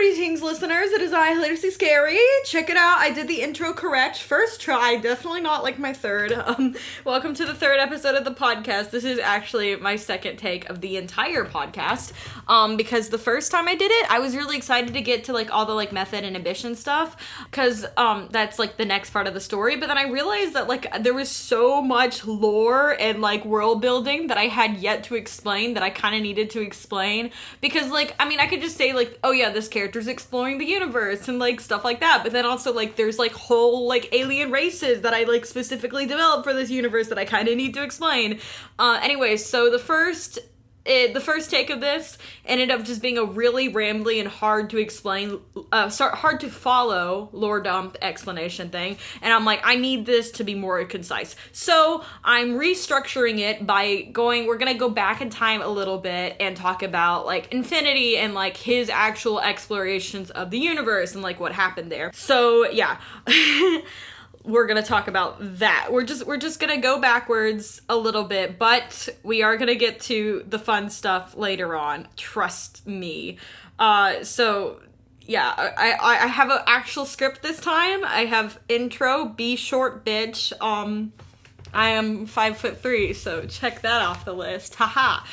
Greetings, listeners. It is I, Hilariously Scary. Check it out. I did the intro correct. First try. Definitely not like my third. Welcome to the third episode of the podcast. This is actually my second take of the entire podcast. Because the first time I did it, I was really excited to get to like all the like method and ambition stuff. Because that's like the next part of the story. But then I realized that like there was so much lore and like world building that I had yet to explain that I kind of needed to explain. Because like, I mean, I could just say like, oh yeah, this character's exploring the universe and like stuff like that, but then also like there's like whole like alien races that I like specifically developed for this universe that I kind of need to explain. Anyways, so the first take of this ended up just being a really rambly and hard to explain, hard to follow lore dump explanation thing. And I'm like, I need this to be more concise. So I'm restructuring it by we're gonna go back in time a little bit and talk about like Infinity and like his actual explorations of the universe and like what happened there. So yeah. We're going to talk about that. We're just going to go backwards a little bit, but we are going to get to the fun stuff later on. Trust me. So yeah, I have an actual script this time. I have intro, be short bitch. I am 5'3", so check that off the list. Haha.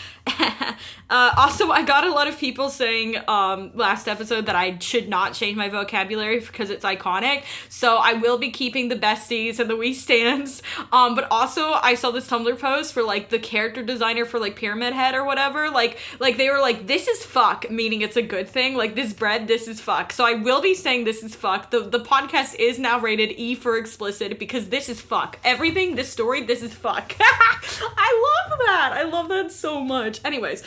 Also, I got a lot of people saying last episode that I should not change my vocabulary because it's iconic. So I will be keeping the besties and the we stands. But also I saw this Tumblr post for like the character designer for like Pyramid Head or whatever. Like they were like, this is fuck, meaning it's a good thing. Like this bread, this is fuck. So I will be saying this is fuck. The podcast is now rated E for explicit because this is fuck. Everything, this story, this is fuck. I love that. I love that so much. Anyways,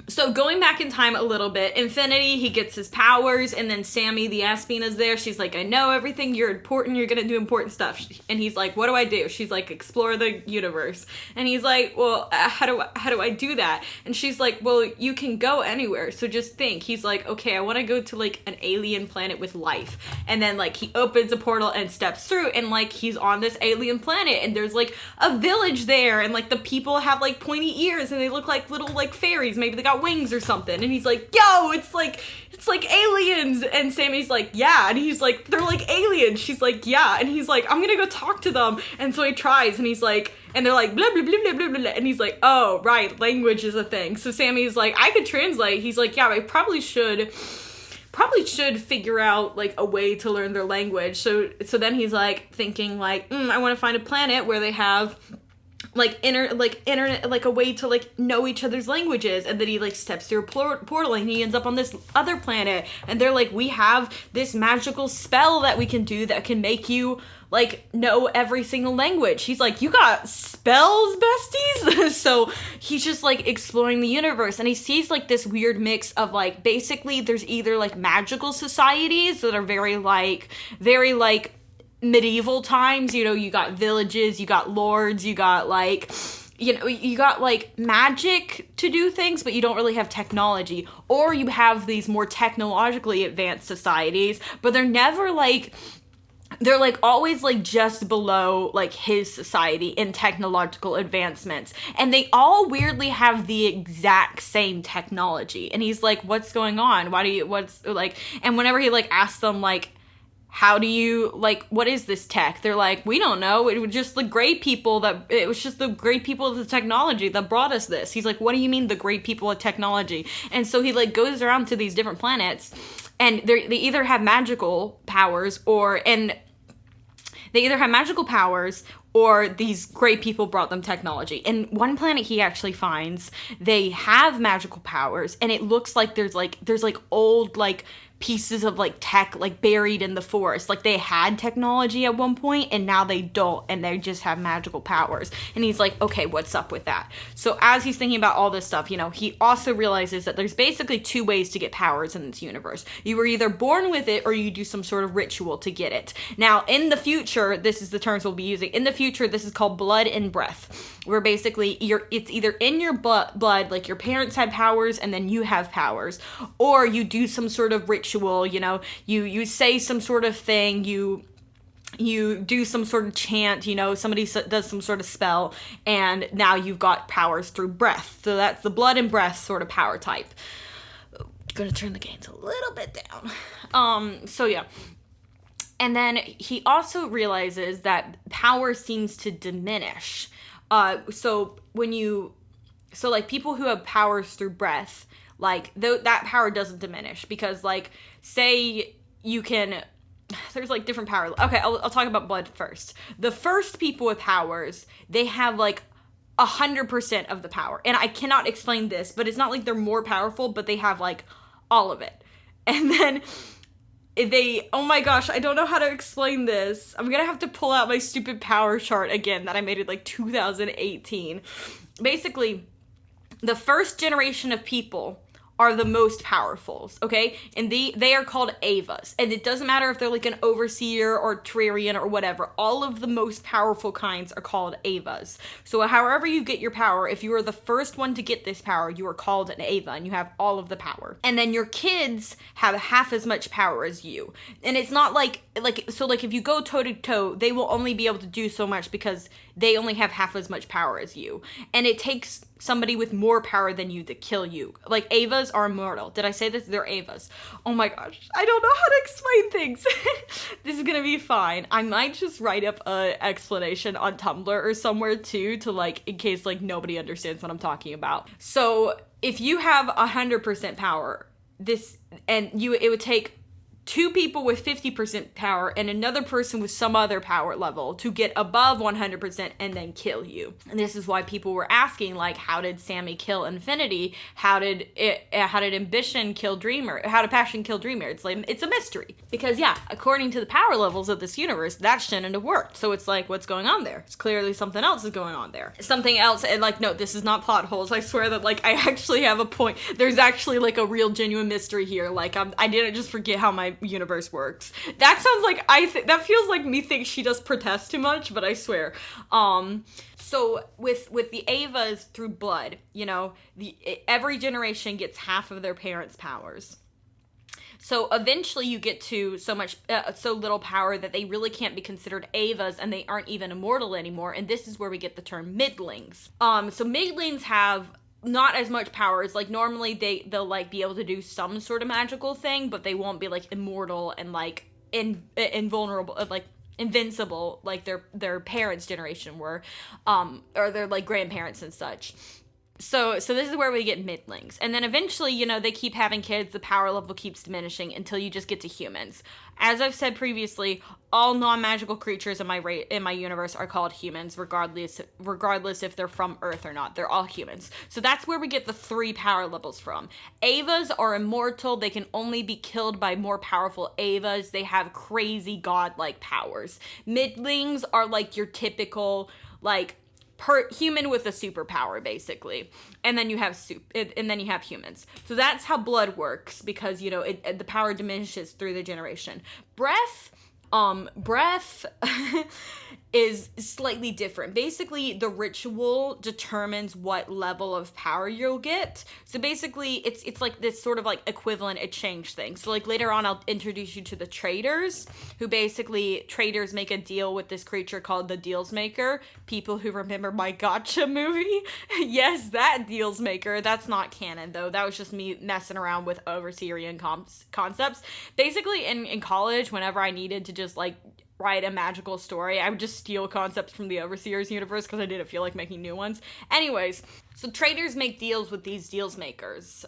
so going back in time a little bit, Infinity, he gets his powers, and then Sammy, the Aspian, is there. She's like, I know everything, you're important, you're gonna do important stuff. And he's like, what do I do? She's like, explore the universe. And he's like, well, how do I do that? And she's like, well, you can go anywhere, so just think. He's like, okay, I want to go to like an alien planet with life. And then like he opens a portal and steps through, and like he's on this alien planet, and there's like a village there, and like the people have like pointy ears, and they look like little like fairies. Maybe they got wings or something. And he's like, yo, it's like aliens. And Sammy's like, yeah. And he's like, they're like aliens. She's like, yeah. And he's like, I'm gonna go talk to them. And so he tries, and he's like, and they're like, blah, blah, blah, blah, blah, blah. And he's like, oh, right, language is a thing. So Sammy's like, I could translate. He's like, yeah, I probably should figure out like a way to learn their language. So then he's like thinking like, I want to find a planet where they have like internet, like a way to like know each other's languages. And then he like steps through a portal, and he ends up on this other planet, and they're like, we have this magical spell that we can do that can make you like know every single language. He's like, you got spells, besties? So he's just like exploring the universe, and he sees like this weird mix of like, basically there's either like magical societies that are very like medieval times, you know, you got villages, you got lords, you got like, you know, you got like magic to do things, but you don't really have technology. Or you have these more technologically advanced societies, but they're never like, they're like always like just below like his society in technological advancements, and they all weirdly have the exact same technology. And he's like, what's going on? What's like, and whenever he like asks them like, how do you, like, what is this tech? They're like, we don't know. It was just the great people of the technology that brought us this. He's like, what do you mean the great people of technology? And so he, like, goes around to these different planets, and they either have magical powers or these great people brought them technology. And one planet he actually finds, they have magical powers, and it looks like there's old, like, pieces of like tech like buried in the forest. Like they had technology at one point and now they don't, and they just have magical powers. And he's like, okay, what's up with that? So as he's thinking about all this stuff, you know, he also realizes that there's basically two ways to get powers in this universe. You were either born with it or you do some sort of ritual to get it. Now in the future, this is the terms we'll be using. In the future, this is called blood and breath, where basically it's either in your blood, like your parents had powers and then you have powers, or you do some sort of ritual. You know, you say some sort of thing, you do some sort of chant, you know, somebody does some sort of spell, and now you've got powers through breath. So that's the blood and breath sort of power type. gonna turn the gains a little bit down. So yeah. And then he also realizes that power seems to diminish. So like people who have powers through breath, like that power doesn't diminish, because like say you can, there's like different power. Okay, I'll talk about blood first. The first people with powers, they have like 100% of the power. And I cannot explain this, but it's not like they're more powerful, but they have like all of it. And then oh my gosh, I don't know how to explain this. I'm gonna have to pull out my stupid power chart again that I made in like 2018. Basically, the first generation of people are the most powerful, okay? And they are called Avas. And it doesn't matter if they're like an overseer or Terrarian or whatever. All of the most powerful kinds are called Avas. So however you get your power, if you are the first one to get this power, you are called an Ava and you have all of the power. And then your kids have half as much power as you. And it's not like if you go toe to toe, they will only be able to do so much because they only have half as much power as you. And it takes somebody with more power than you to kill you. Like, Avas are immortal. Did I say this? They're Avas. Oh my gosh. I don't know how to explain things. This is gonna be fine. I might just write up an explanation on Tumblr or somewhere too, to like, in case like nobody understands what I'm talking about. So if you have 100% power, it would take 2 people with 50% power and another person with some other power level to get above 100% and then kill you. And this is why people were asking, like, how did Sammy kill Infinity? How did Ambition kill Dreamer? How did Passion kill Dreamer? It's like, it's a mystery. Because yeah, according to the power levels of this universe, that shouldn't have worked. So it's like, what's going on there? It's clearly something else is going on there. Something else, and like, no, this is not plot holes. I swear that like, I actually have a point. There's actually like a real genuine mystery here. Like, I didn't just forget how my universe works. That sounds like that feels like me think she does protest too much, but I swear. So with the Avas through blood, you know, every generation gets half of their parents' powers. So eventually you get to so little power that they really can't be considered Avas and they aren't even immortal anymore. And this is where we get the term midlings. So midlings have not as much power. It's like normally they'll like be able to do some sort of magical thing, but they won't be like immortal and like invulnerable, like invincible like their parents' generation were, or their like grandparents and such. So this is where we get midlings. And then eventually, you know, they keep having kids, the power level keeps diminishing until you just get to humans. As I've said previously, all non-magical creatures in my universe are called humans, regardless if they're from Earth or not. They're all humans. So that's where we get the 3 power levels from. Avas are immortal. They can only be killed by more powerful Avas. They have crazy godlike powers. Midlings are like your typical, like, human with a superpower, basically. And then you have humans. So that's how blood works, because, you know, the power diminishes through the generation. Breath is slightly different. Basically, the ritual determines what level of power you'll get. So basically, it's like this sort of like equivalent exchange thing. So like later on, I'll introduce you to the traders, who basically, traders make a deal with this creature called the Deals Maker. People who remember my Gotcha movie. Yes, that Deals Maker. That's not canon, though. That was just me messing around with Overseerian concepts. Basically, in college, whenever I needed to just like write a magical story, I would just steal concepts from the Overseer's universe because I didn't feel like making new ones. Anyways, so traders make deals with these Deals Makers,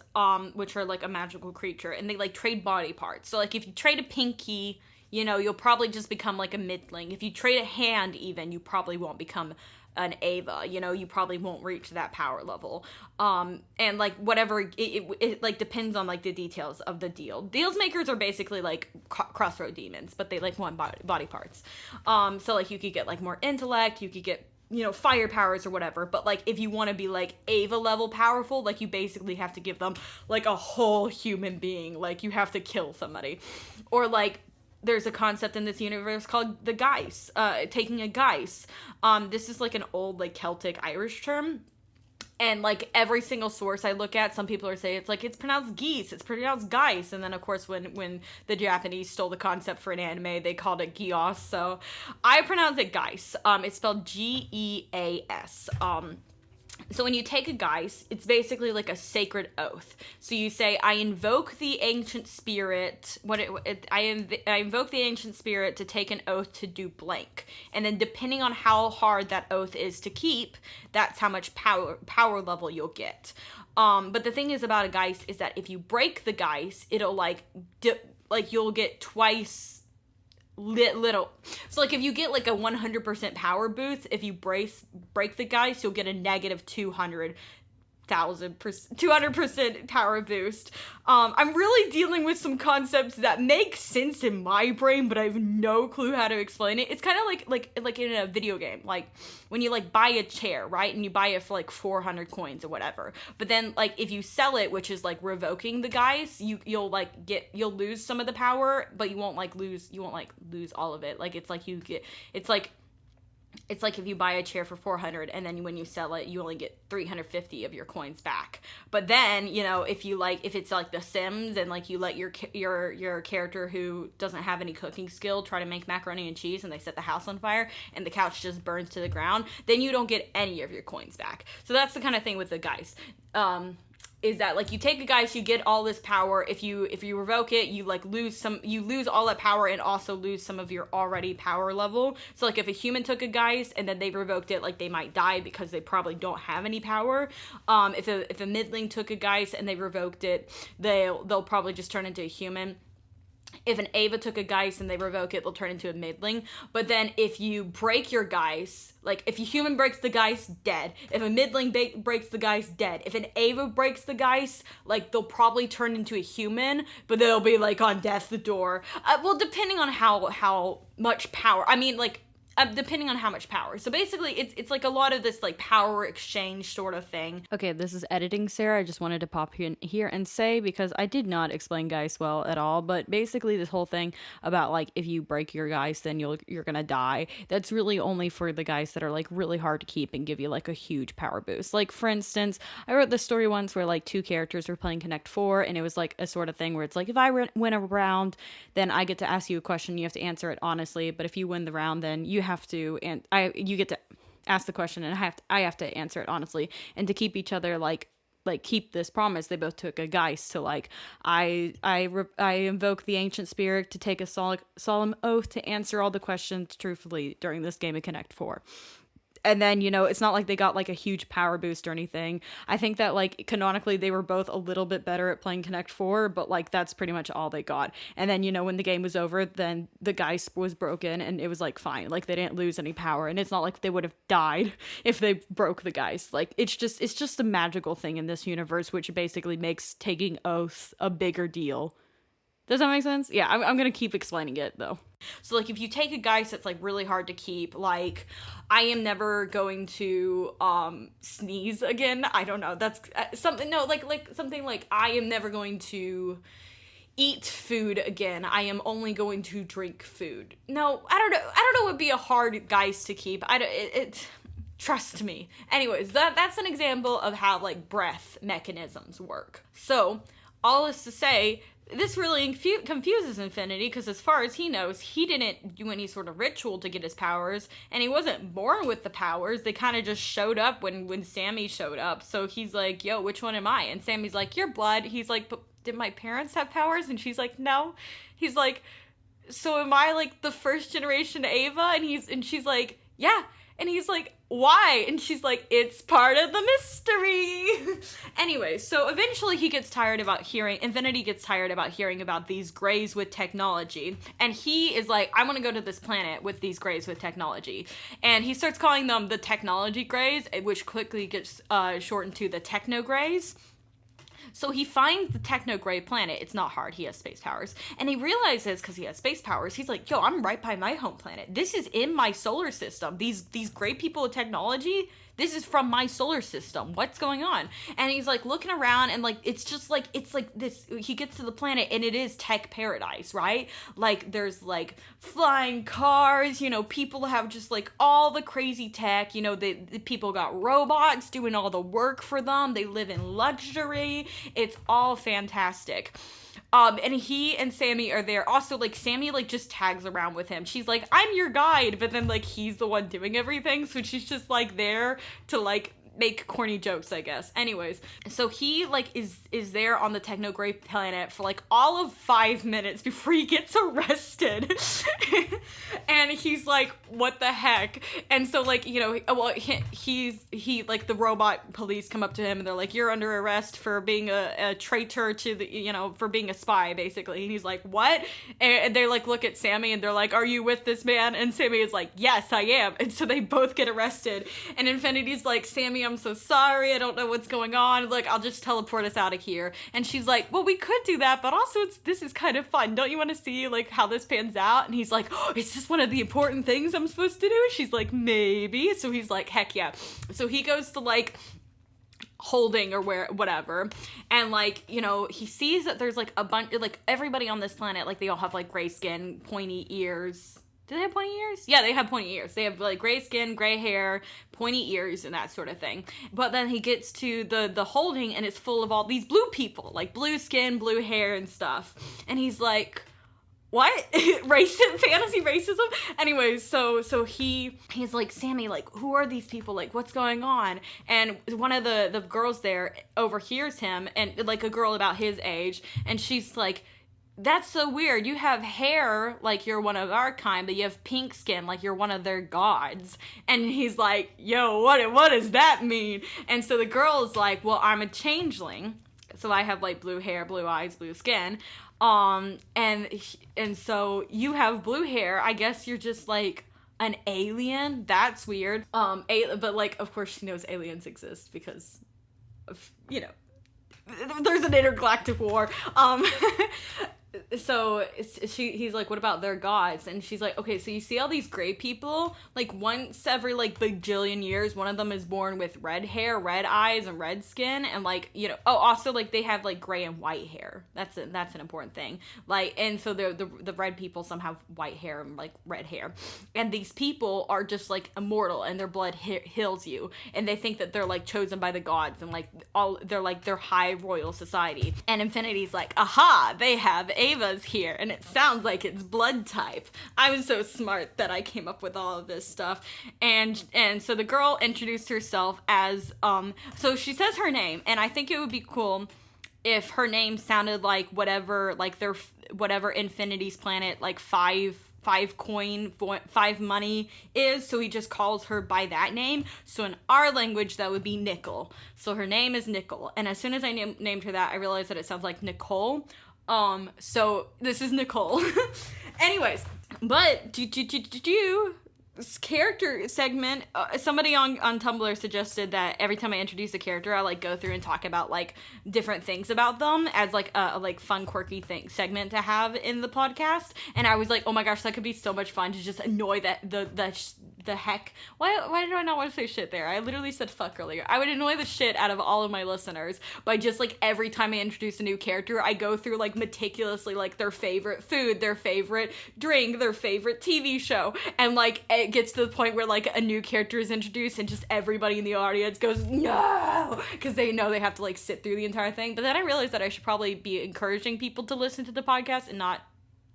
which are like a magical creature, and they like trade body parts. So like if you trade a pinky, you know, you'll probably just become like a midling. If you trade a hand even, you probably won't become an Ava, you know, you probably won't reach that power level. And like whatever, it like depends on like the details of the deal. Deals Makers are basically like crossroad demons, but they like want body parts. So like you could get like more intellect, you could get, you know, fire powers or whatever. But like if you want to be like Ava level powerful, like you basically have to give them like a whole human being. Like you have to kill somebody. Or like there's a concept in this universe called the Geis, taking a Geis. This is like an old like Celtic Irish term. And like every single source I look at, some people are saying it's pronounced geese, it's pronounced Geis. And then of course when the Japanese stole the concept for an anime, they called it Gios. So I pronounce it Geis. It's spelled Geas. So when you take a geist, it's basically like a sacred oath. So you say, I invoke the ancient spirit. I invoke the ancient spirit to take an oath to do blank. And then depending on how hard that oath is to keep, that's how much power level you'll get. But the thing is about a geist is that if you break the geist, it'll you'll get twice little. So like if you get like a 100% power boost, if you break the geist, you'll get a negative 200% power boost. I'm really dealing with some concepts that make sense in my brain, but I have no clue how to explain it. It's kind of like in a video game, like when you like buy a chair, right? And you buy it for like 400 coins or whatever. But then like if you sell it, which is like revoking the geist, you'll lose some of the power, but you won't lose all of it. Like it's like if you buy a chair for 400 and then when you sell it, you only get 350 of your coins back. But then, if it's like The Sims and like you let your character who doesn't have any cooking skill try to make macaroni and cheese and they set the house on fire and the couch just burns to the ground, then you don't get any of your coins back. So that's the kind of thing with the geist. Is that like you take a geist, you get all this power. If you revoke it, you lose all that power and also lose some of your already power level. So like if a human took a geist and then they revoked it, like they might die because they probably don't have any power. If a middling took a geist and they revoked it, they'll probably just turn into a human. If an Ava took a geist and they revoke it, they'll turn into a middling. But then if you break your geist, like if a human breaks the geist, dead. If a middling breaks the geist, dead. If an Ava breaks the geist, like they'll probably turn into a human, but they'll be like on death's door. Well, depending on how much power. I mean, like, depending on how much power. So basically, it's like a lot of this like power exchange sort of thing. Okay, this is editing Sarah. I just wanted to pop in here and say, because I did not explain geist well at all, but basically this whole thing about like if you break your geist, then you're gonna die. That's really only for the geist that are like really hard to keep and give you like a huge power boost. Like for instance, I wrote this story once where like two characters were playing Connect 4, and it was like a sort of thing where it's like if I win a round, then I get to ask you a question. You have to answer it honestly, but if you win the round, then you have to, and you get to ask the question and I have to answer it honestly. And to keep each other like keep this promise, they both took a geist to like I invoke the ancient spirit to take a solemn oath to answer all the questions truthfully during this game of Connect 4. And then, it's not like they got like a huge power boost or anything. I think that like canonically they were both a little bit better at playing Connect 4, but like that's pretty much all they got. And then, when the game was over, then the geist was broken and it was like fine. Like they didn't lose any power, and it's not like they would have died if they broke the geist. Like it's just a magical thing in this universe, which basically makes taking oaths a bigger deal. Does that make sense? Yeah, I'm gonna keep explaining it though. So like if you take a geist that's like really hard to keep, like I am never going to sneeze again. I don't know. That's something. No, like something like I am never going to eat food again. I am only going to drink food. No, I don't know. What would be a hard geist to keep. Trust me. Anyways, that's an example of how like breath mechanisms work. So all is to say, this really confuses Infinity, because as far as he knows, he didn't do any sort of ritual to get his powers, and he wasn't born with the powers. They kind of just showed up when Sammy showed up. So he's like, yo, which one am I? And Sammy's like, you're blood. He's like, but did my parents have powers? And she's like, no. He's like, so am I like the first generation Ava? And she's like, yeah. And he's like, why? And she's like, it's part of the mystery. Anyway, so eventually Infinity gets tired about hearing about these greys with technology. And he is like, I want to go to this planet with these greys with technology. And he starts calling them the technology greys, which quickly gets shortened to the techno greys. So he finds the techno-gray planet. It's not hard. He has space powers. And he realizes, because he has space powers, he's like, yo, I'm right by my home planet. This is in my solar system. These gray people with technology, this is from my solar system. What's going on? And he's like looking around, and like it's like this. He gets to the planet and it is tech paradise, right? Like there's like flying cars, people have just like all the crazy tech, the people got robots doing all the work for them. They live in luxury. It's all fantastic. And he and Sammy are there. Also, like, Sammy, like, just tags around with him. She's like, I'm your guide, but then, like, he's the one doing everything, so she's just, like, there to, like, make corny jokes, I guess. Anyways, so he like is there on the Technogray planet for like all of 5 minutes before he gets arrested. And he's like, what the heck? And so like, you know, well, he like the robot police come up to him and they're like, you're under arrest for being a traitor to the, you know, for being a spy, basically. And he's like, what? And they like look at Sammy and they're like, are you with this man? And Sammy is like, yes, I am. And so they both get arrested. And Infinity's like, Sammy, I'm so sorry. I don't know what's going on. Like, I'll just teleport us out of here. And she's like, well, we could do that, but also this is kind of fun. Don't you want to see like how this pans out? And he's like, oh, is this one of the important things I'm supposed to do? And she's like, maybe. So he's like, heck yeah. So he goes to like Holding or whatever, and like, you know, he sees that there's like a bunch, like everybody on this planet, like they all have like gray skin, pointy ears. Do they have pointy ears? Yeah, they have pointy ears. They have like gray skin, gray hair, pointy ears, and that sort of thing. But then he gets to the Holding, and it's full of all these blue people, like blue skin, blue hair, and stuff. And he's like, what? Fantasy racism? Anyways, so he's like, Sammy, like, who are these people? Like, what's going on? And one of the girls there overhears him, and like a girl about his age, and she's like, that's so weird. You have hair like you're one of our kind, but you have pink skin like you're one of their gods. And he's like, yo, what does that mean? And so the girl is like, well, I'm a changeling. So I have like blue hair, blue eyes, blue skin. And so you have blue hair. I guess you're just like an alien. That's weird. But like, of course she knows aliens exist because of, you know, there's an intergalactic war. So he's like, what about their gods? And she's like, okay, so you see all these gray people, like once every like bajillion years, one of them is born with red hair, red eyes, and red skin, and like, you know, oh, also like they have like gray and white hair. That's an important thing. Like, and so the red people, some have white hair and like red hair, and these people are just like immortal, and their blood heals you, and they think that they're like chosen by the gods, and like they're high royal society. And Infinity's like, aha, they have Ava's here, and it sounds like it's blood type. I'm so smart that I came up with all of this stuff. And so the girl introduced herself as so she says her name, and I think it would be cool if her name sounded like whatever Infinity's planet like five coin, 5 money is, so he just calls her by that name. So in our language, that would be Nickel. So her name is Nickel, and as soon as I named her that, I realized that it sounds like Nicole. So this is Nicole. Anyways, but this character segment, somebody on Tumblr suggested that every time I introduce a character, I like go through and talk about like different things about them as like a like fun, quirky segment to have in the podcast. And I was like, oh my gosh, that could be so much fun to just annoy the heck. Why did I not want to say shit there? I literally said fuck earlier. I would annoy the shit out of all of my listeners by just like every time I introduce a new character, I go through like meticulously like their favorite food, their favorite drink, their favorite TV show, and like it gets to the point where like a new character is introduced and just everybody in the audience goes no, because they know they have to like sit through the entire thing. But then I realized that I should probably be encouraging people to listen to the podcast and not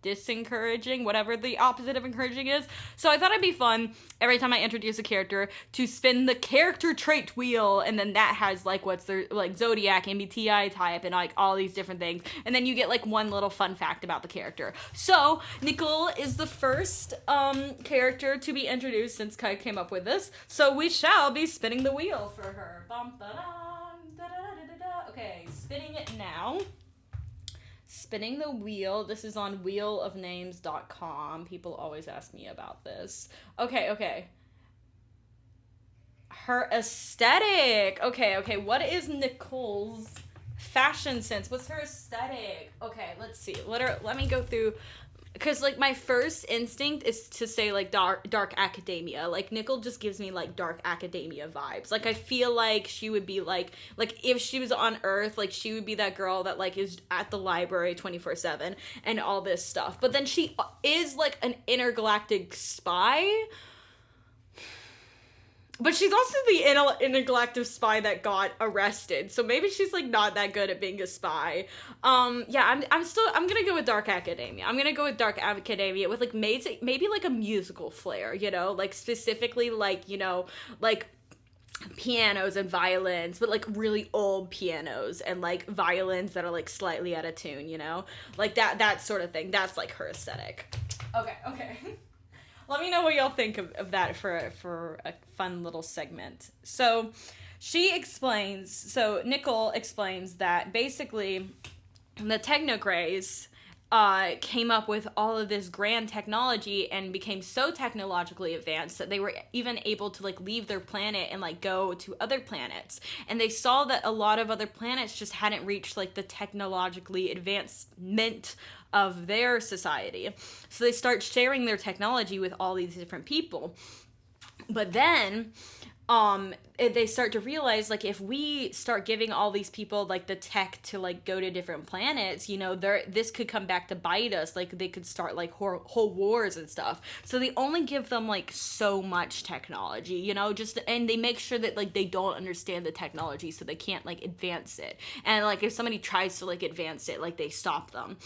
disencouraging, whatever the opposite of encouraging is. So I thought it'd be fun every time I introduce a character to spin the character trait wheel, and then that has like what's their like zodiac, MBTI type, and like all these different things, and then you get like one little fun fact about the character. So Nicole is the first character to be introduced since Kai came up with this, so we shall be spinning the wheel for her. Okay, spinning it now. Spinning the wheel. This is on wheelofnames.com. People always ask me about this. Okay. Her aesthetic. Okay. What is Nicole's fashion sense? What's her aesthetic? Okay, let's see. Let me go through, because like my first instinct is to say like dark academia. Like Nicole just gives me like dark academia vibes. Like I feel like she would be like if she was on Earth, like she would be that girl that like is at the library 24/7 and all this stuff. But then she is like an intergalactic spy. But she's also the intergalactic spy that got arrested, so maybe she's like not that good at being a spy. I'm gonna go with dark academia. I'm gonna go with dark academia with like maybe like a musical flair, you know, like specifically like, you know, like pianos and violins, but like really old pianos and like violins that are like slightly out of tune, you know? Like that sort of thing. That's like her aesthetic. Okay. Let me know what y'all think of that for a fun little segment. So Nicole explains that basically the Technogreys came up with all of this grand technology and became so technologically advanced that they were even able to like leave their planet and like go to other planets. And they saw that a lot of other planets just hadn't reached like the technologically advancement of their society. So they start sharing their technology with all these different people. But then they start to realize, like, if we start giving all these people like the tech to like go to different planets, you know, this could come back to bite us. Like, they could start like whole wars and stuff. So they only give them like so much technology, you know, and they make sure that like they don't understand the technology, so they can't like advance it. And like if somebody tries to like advance it, like they stop them.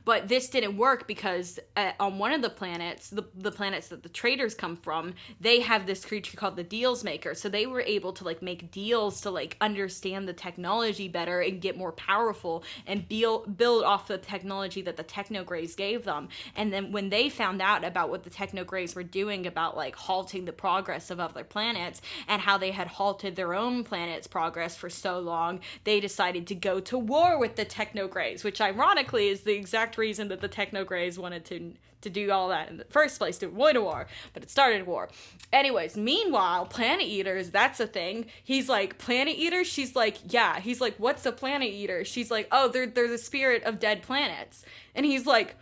But this didn't work because on one of the planets, the planets that the traders come from, they have this creature called the Deals Maker. So they were able to like make deals to like understand the technology better and get more powerful and build off the technology that the Technogreys gave them. And then when they found out about what the Technogreys were doing about like halting the progress of other planets and how they had halted their own planet's progress for so long, they decided to go to war with the Technogreys, which ironically is the exact reason that the Technogreys wanted to do all that in the first place, to avoid a war, but it started war. Anyways, meanwhile, Planet Eaters, that's a thing. He's like, Planet Eaters? She's like, yeah. He's like, what's a Planet Eater? She's like, oh, they're the spirit of dead planets. And he's like,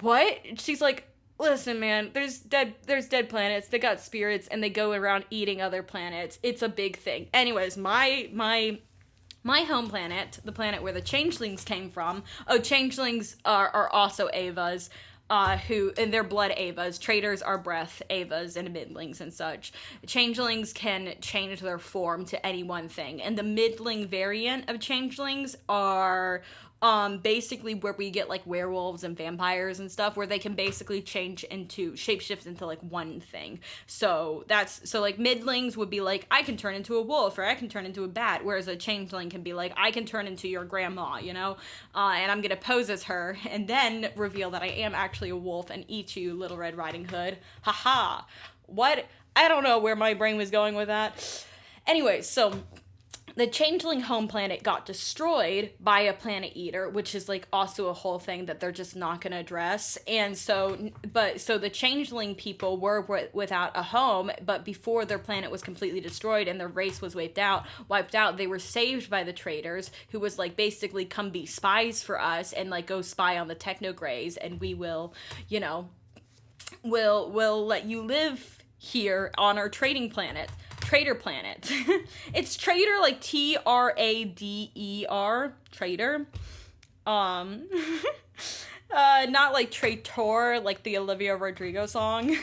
what? She's like, listen, man, there's dead planets, they got spirits, and they go around eating other planets. It's a big thing. Anyways, my home planet, the planet where the changelings came from. Oh, changelings are also Avas. Who, in their blood Avas, traders are breath Avas and midlings and such. Changelings can change their form to any one thing, and the midling variant of changelings are basically where we get like werewolves and vampires and stuff, where they can basically shapeshift into like one thing. So like midlings would be like, I can turn into a wolf, or I can turn into a bat, whereas a changeling can be like, I can turn into your grandma, you know, and I'm gonna pose as her and then reveal that I am actually a wolf and eat you, Little Red Riding Hood. Haha. What? I don't know where my brain was going with that. Anyway, so the changeling home planet got destroyed by a Planet Eater, which is like also a whole thing that they're just not going to address. And so the changeling people were without a home, but before their planet was completely destroyed and their race was wiped out, they were saved by the traders, who was like, basically, come be spies for us and like go spy on the Technogreys, and we will, you know, we'll let you live here on our trader planet. It's trader, like Trader, trader. Not like traitor, like the Olivia Rodrigo song.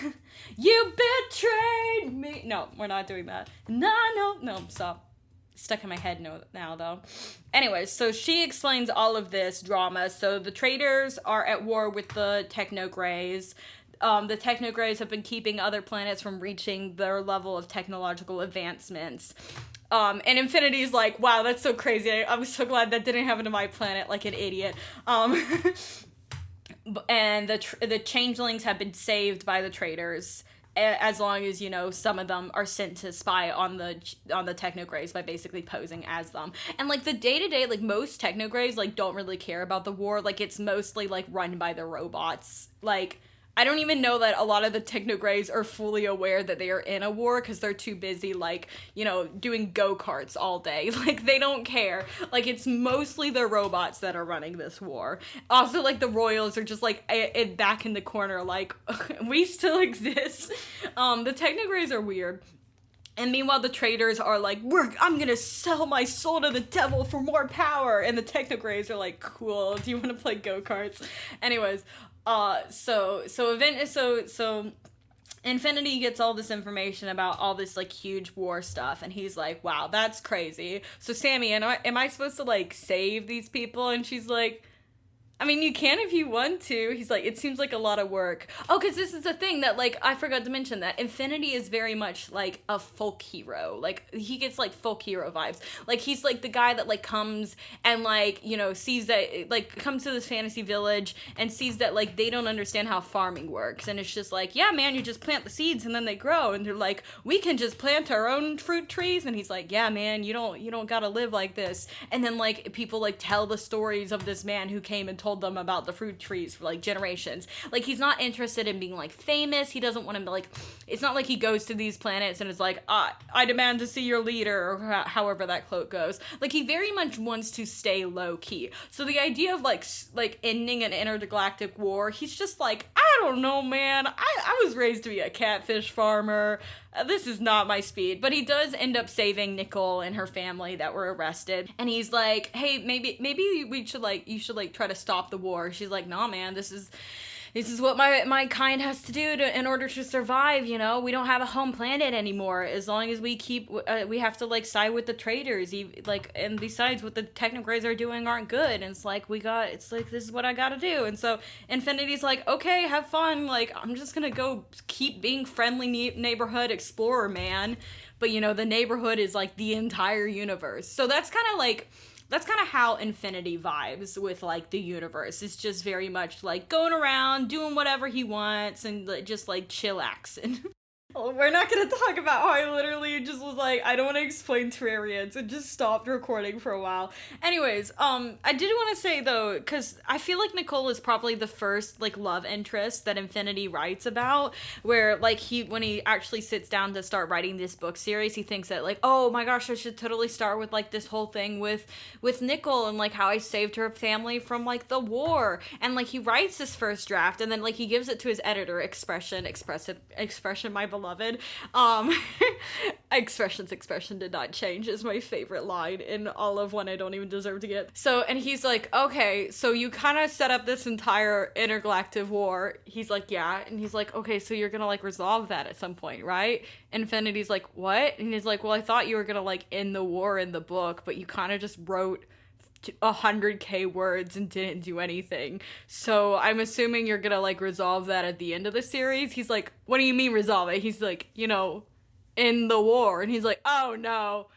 You betrayed me. No, we're not doing that. No, stop. Stuck in my head now though. Anyways, so she explains all of this drama. So the traders are at war with the Technogreys. The Technogreys have been keeping other planets from reaching their level of technological advancements. And Infinity's like, wow, that's so crazy. I'm so glad that didn't happen to my planet, like an idiot. And the changelings have been saved by the traders, as long as, you know, some of them are sent to spy on the Technogreys by basically posing as them. And like the day-to-day, like most Technogreys like don't really care about the war. Like it's mostly like run by the robots. Like, I don't even know that a lot of the Technogreys are fully aware that they are in a war, because they're too busy, like, you know, doing go-karts all day. Like, they don't care. Like, it's mostly the robots that are running this war. Also, like, the royals are just, like, back in the corner, like, we still exist. The Technogreys are weird. And meanwhile, the traders are like, I'm gonna sell my soul to the devil for more power. And the Technogreys are like, cool, do you want to play go-karts? Anyways, so Infinity gets all this information about all this like huge war stuff, and he's like, wow, that's crazy. So Sammy, am I supposed to like save these people? And she's like, I mean, you can if you want to. He's like, it seems like a lot of work. Oh, because this is the thing that, like, I forgot to mention that Infinity is very much, like, a folk hero. Like, he gets, like, folk hero vibes. Like, he's, like, the guy that, like, comes and, like, you know, sees that, like, comes to this fantasy village and sees that, like, they don't understand how farming works. And it's just like, yeah, man, you just plant the seeds and then they grow. And they're like, we can just plant our own fruit trees. And he's like, yeah, man, you don't gotta live like this. And then, like, people, like, tell the stories of this man who came and told them about the fruit trees for, like, generations. Like, he's not interested in being, like, famous. He doesn't want to be, like, it's not like he goes to these planets and is like, I demand to see your leader, or however that quote goes. Like, he very much wants to stay low-key. So the idea of, like ending an intergalactic war, he's just like, I don't know, man. I was raised to be a catfish farmer. This is not my speed. But he does end up saving Nicole and her family that were arrested. And he's like, hey, maybe we should, like, you should, like, try to stop the war. She's like, nah, man, this is what my kind has to do in order to survive, you know? We don't have a home planet anymore. As long as we we have to, like, side with the traitors. And besides, what the technocrats are doing aren't good. And it's like, this is what I gotta do. And so Infinity's like, okay, have fun. Like, I'm just gonna go keep being friendly neighborhood explorer, man. But, you know, the neighborhood is, like, the entire universe. So that's kind of how Infinity vibes with, like, the universe. It's just very much, like, going around, doing whatever he wants, and, like, just, like, chillaxing. We're not gonna talk about how I literally just was like, I don't want to explain Terrarians, and just stopped recording for a while. Anyways, I did want to say, though, because I feel like Nicole is probably the first, like, love interest that Infinity writes about, where, like, when he actually sits down to start writing this book series, he thinks that, like, oh my gosh, I should totally start with, like, this whole thing with Nicole, and, like, how I saved her family from, like, the war, and, like, he writes this first draft, and then, like, he gives it to his editor, Expression, my beloved. Expression did not change is my favorite line in all of One I Don't Even Deserve to Get. So, and he's like, okay, so you kind of set up this entire intergalactic war. He's like, yeah. And he's like, okay, so you're gonna, like, resolve that at some point, right? Infinity's like, what? And he's like, well, I thought you were gonna, like, end the war in the book, but you kind of just wrote 100k words and didn't do anything. So I'm assuming you're gonna, like, resolve that at the end of the series. He's like, what do you mean resolve it? He's like, you know, end the war. And he's like, oh no,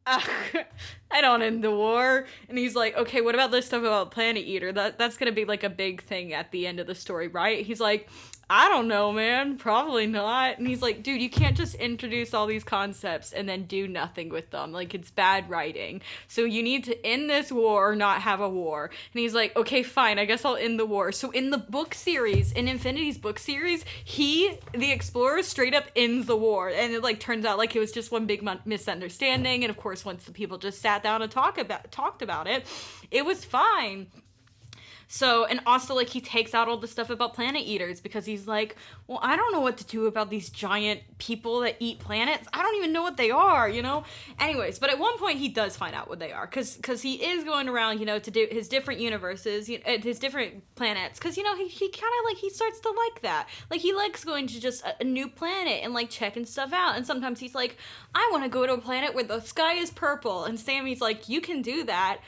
I don't end the war. And he's like, okay, what about this stuff about Planet Eater? That's gonna be, like, a big thing at the end of the story, right? He's like, I don't know, man, probably not. And he's like, dude, you can't just introduce all these concepts and then do nothing with them. Like, it's bad writing. So you need to end this war or not have a war. And he's like, okay, fine, I guess I'll end the war. So in the book series, in Infinity's book series, the explorer, straight up ends the war. And it, like, turns out, like, it was just one big misunderstanding. And of course, once the people just sat down and talked about it, it was fine. So, and also, like, he takes out all the stuff about planet eaters because he's like, well, I don't know what to do about these giant people that eat planets. I don't even know what they are, you know? Anyways, but at one point he does find out what they are because he is going around, you know, to do his different universes, his different planets, because, you know, he kind of, like, he starts to like that. Like, he likes going to just a new planet and, like, checking stuff out. And sometimes he's like, I want to go to a planet where the sky is purple. And Sammy's like, you can do that,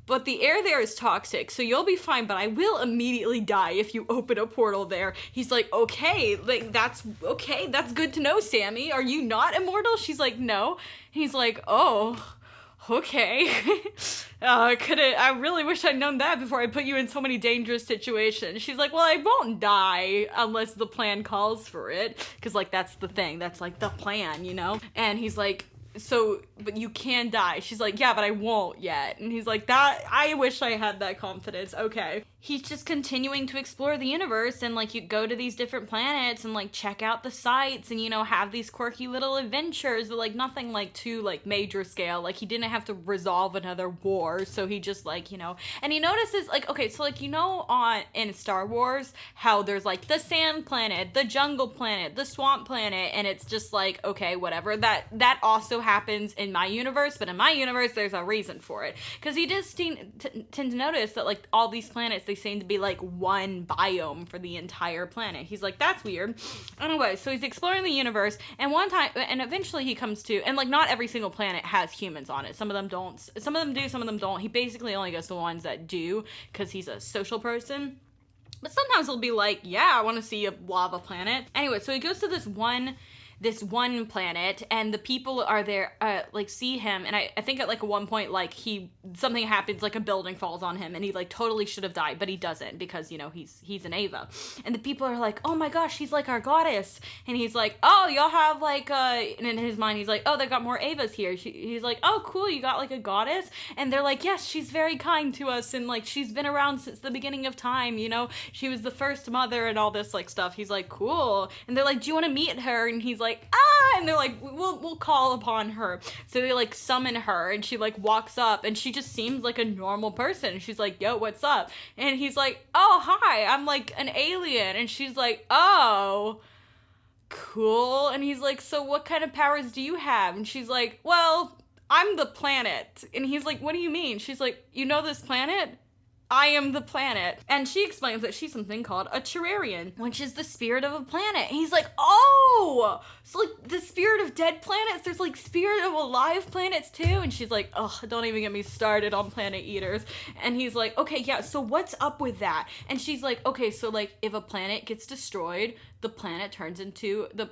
but the air there is toxic, so you'll be fine, but I will immediately die if you open a portal there. He's like, okay, like, that's good to know, Sammy. Are you not immortal? She's like, no. And he's like, oh, okay. I really wish I'd known that before I put you in so many dangerous situations. She's like, well, I won't die unless the plan calls for it, because, like, that's the thing. That's, like, the plan, you know? And he's like, so, but you can die. She's like, yeah, but I won't yet. And he's like, I wish I had that confidence. Okay. He's just continuing to explore the universe and, like, you go to these different planets and, like, check out the sights and, you know, have these quirky little adventures, but, like, nothing, like, too, like, major scale. Like, he didn't have to resolve another war, so he just, like, you know, and he notices, like, okay, so, like, you know, in Star Wars, how there's, like, the sand planet, the jungle planet, the swamp planet, and it's just, like, okay, whatever. That also happens in my universe, but in my universe, there's a reason for it. Because he does tend to notice that, like, all these planets, they seem to be like one biome for the entire planet. He's like, that's weird. Anyway, so he's exploring the universe, and one time, and eventually he comes to, and like not every single planet has humans on it. Some of them don't. Some of them do, some of them don't. He basically only goes to the ones that do, because he's a social person. But sometimes he'll be like, yeah, I want to see a lava planet. Anyway, so he goes to this one planet, and the people are there, like, see him, and I think at, like, one point, like, something happens, like, a building falls on him, and he, like, totally should have died, but he doesn't, because, you know, he's an Ava, and the people are like, oh my gosh, she's, like, our goddess, and he's like, oh, y'all have, like, and in his mind, he's like, oh, they got more Avas here. He's like, oh, cool, you got, like, a goddess, and they're like, yes, she's very kind to us, and, like, she's been around since the beginning of time, you know, she was the first mother, and all this, like, stuff. He's like, cool, and they're like, do you want to meet her? And he's like, and they're like, we'll call upon her. So they like summon her, and she like walks up, and she just seems like a normal person. She's like, yo, what's up? And he's like, oh, hi, I'm like an alien. And she's like, oh, cool. And he's like, so what kind of powers do you have? And she's like, well, I'm the planet. And he's like, what do you mean? She's like, you know this planet? I am the planet. And she explains that she's something called a terrarian, which is the spirit of a planet. And he's like, oh, so like the spirit of dead planets, there's like spirit of alive planets too. And she's like, oh, don't even get me started on planet eaters. And he's like, okay, yeah, so what's up with that? And she's like, okay, so like if a planet gets destroyed, the planet turns into the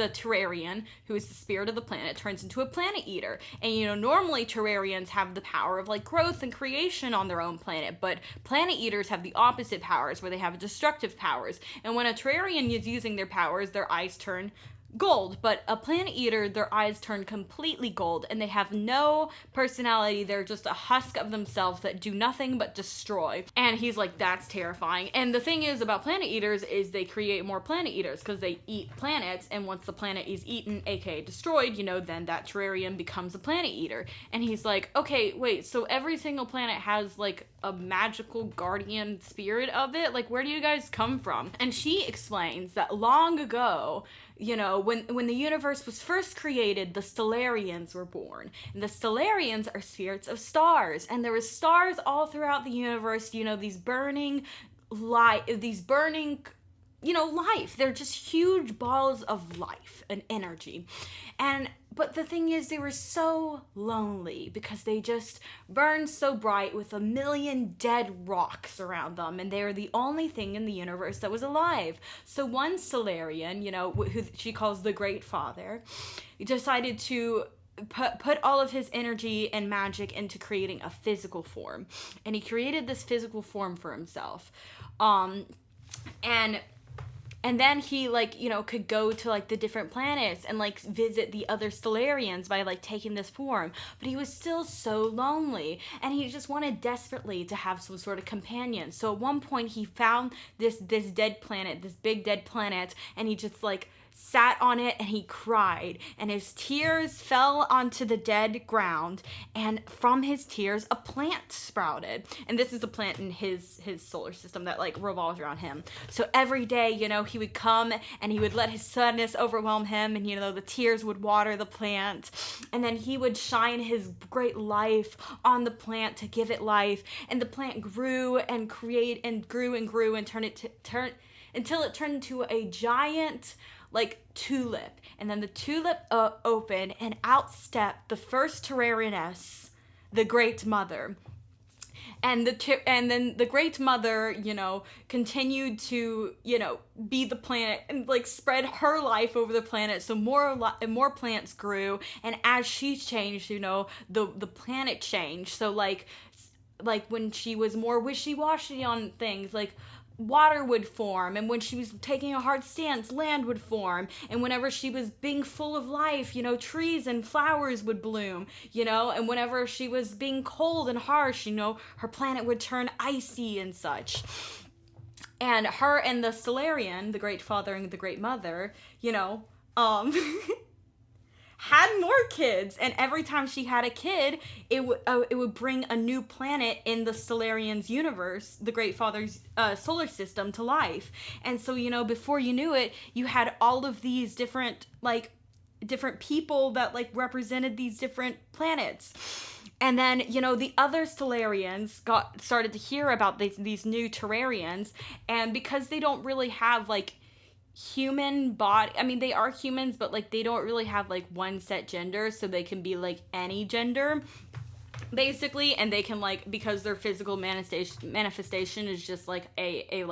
terrarian, who is the spirit of the planet, turns into a planet eater. And you know, normally terrarians have the power of like growth and creation on their own planet, but planet eaters have the opposite powers, where they have destructive powers. And when a terrarian is using their powers, their eyes turn gold, but a planet eater, their eyes turn completely gold, and they have no personality. They're just a husk of themselves that do nothing but destroy. And he's like, that's terrifying. And the thing is about planet eaters is they create more planet eaters, because they eat planets, and once the planet is eaten, aka destroyed, you know, then that terrarium becomes a planet eater. And he's like, okay, wait, so every single planet has like a magical guardian spirit of it? Like, where do you guys come from? And she explains that long ago, you know, when the universe was first created, the Stellarians were born. And the Stellarians are spirits of stars. And there were stars all throughout the universe, you know, these burning light, you know, life. They're just huge balls of life and energy. But the thing is, they were so lonely because they just burned so bright with a million dead rocks around them, and they were the only thing in the universe that was alive. So one Stellarian, you know, who she calls the Great Father, decided to put all of his energy and magic into creating a physical form. And he created this physical form for himself. And then he, like, you know, could go to, like, the different planets and, like, visit the other Stellarians by, like, taking this form. But he was still so lonely, and he just wanted desperately to have some sort of companion. So at one point, he found this dead planet, this big dead planet, and he just, like, sat on it, and he cried, and his tears fell onto the dead ground, and from his tears a plant sprouted. And this is a plant in his solar system that like revolves around him. So every day, you know, he would come and he would let his sadness overwhelm him, and you know, the tears would water the plant, and then he would shine his great life on the plant to give it life, and the plant grew and grew and turned until it turned into a giant, like, tulip. And then the tulip opened, and out stepped the first terrarianess, the Great Mother. And then the Great Mother, you know, continued to, you know, be the planet and like spread her life over the planet. So more plants grew, and as she changed, you know, the planet changed. So like when she was more wishy-washy on things, like water would form, and when she was taking a hard stance, land would form, and whenever she was being full of life, you know, trees and flowers would bloom, you know, and whenever she was being cold and harsh, you know, her planet would turn icy and such. And her and the Stellarian, the Great Father and the Great Mother, you know, had more kids, and every time she had a kid, it would bring a new planet in the Stellarian's universe, the Great Father's solar system, to life. And so, you know, before you knew it, you had all of these different, like, different people that like represented these different planets. And then, you know, the other Stellarians started to hear about these new Terrarians, and because they don't really have like human body, I mean, they are humans, but like they don't really have like one set gender, so they can be like any gender basically, and they can like, because their physical manifestation is just like a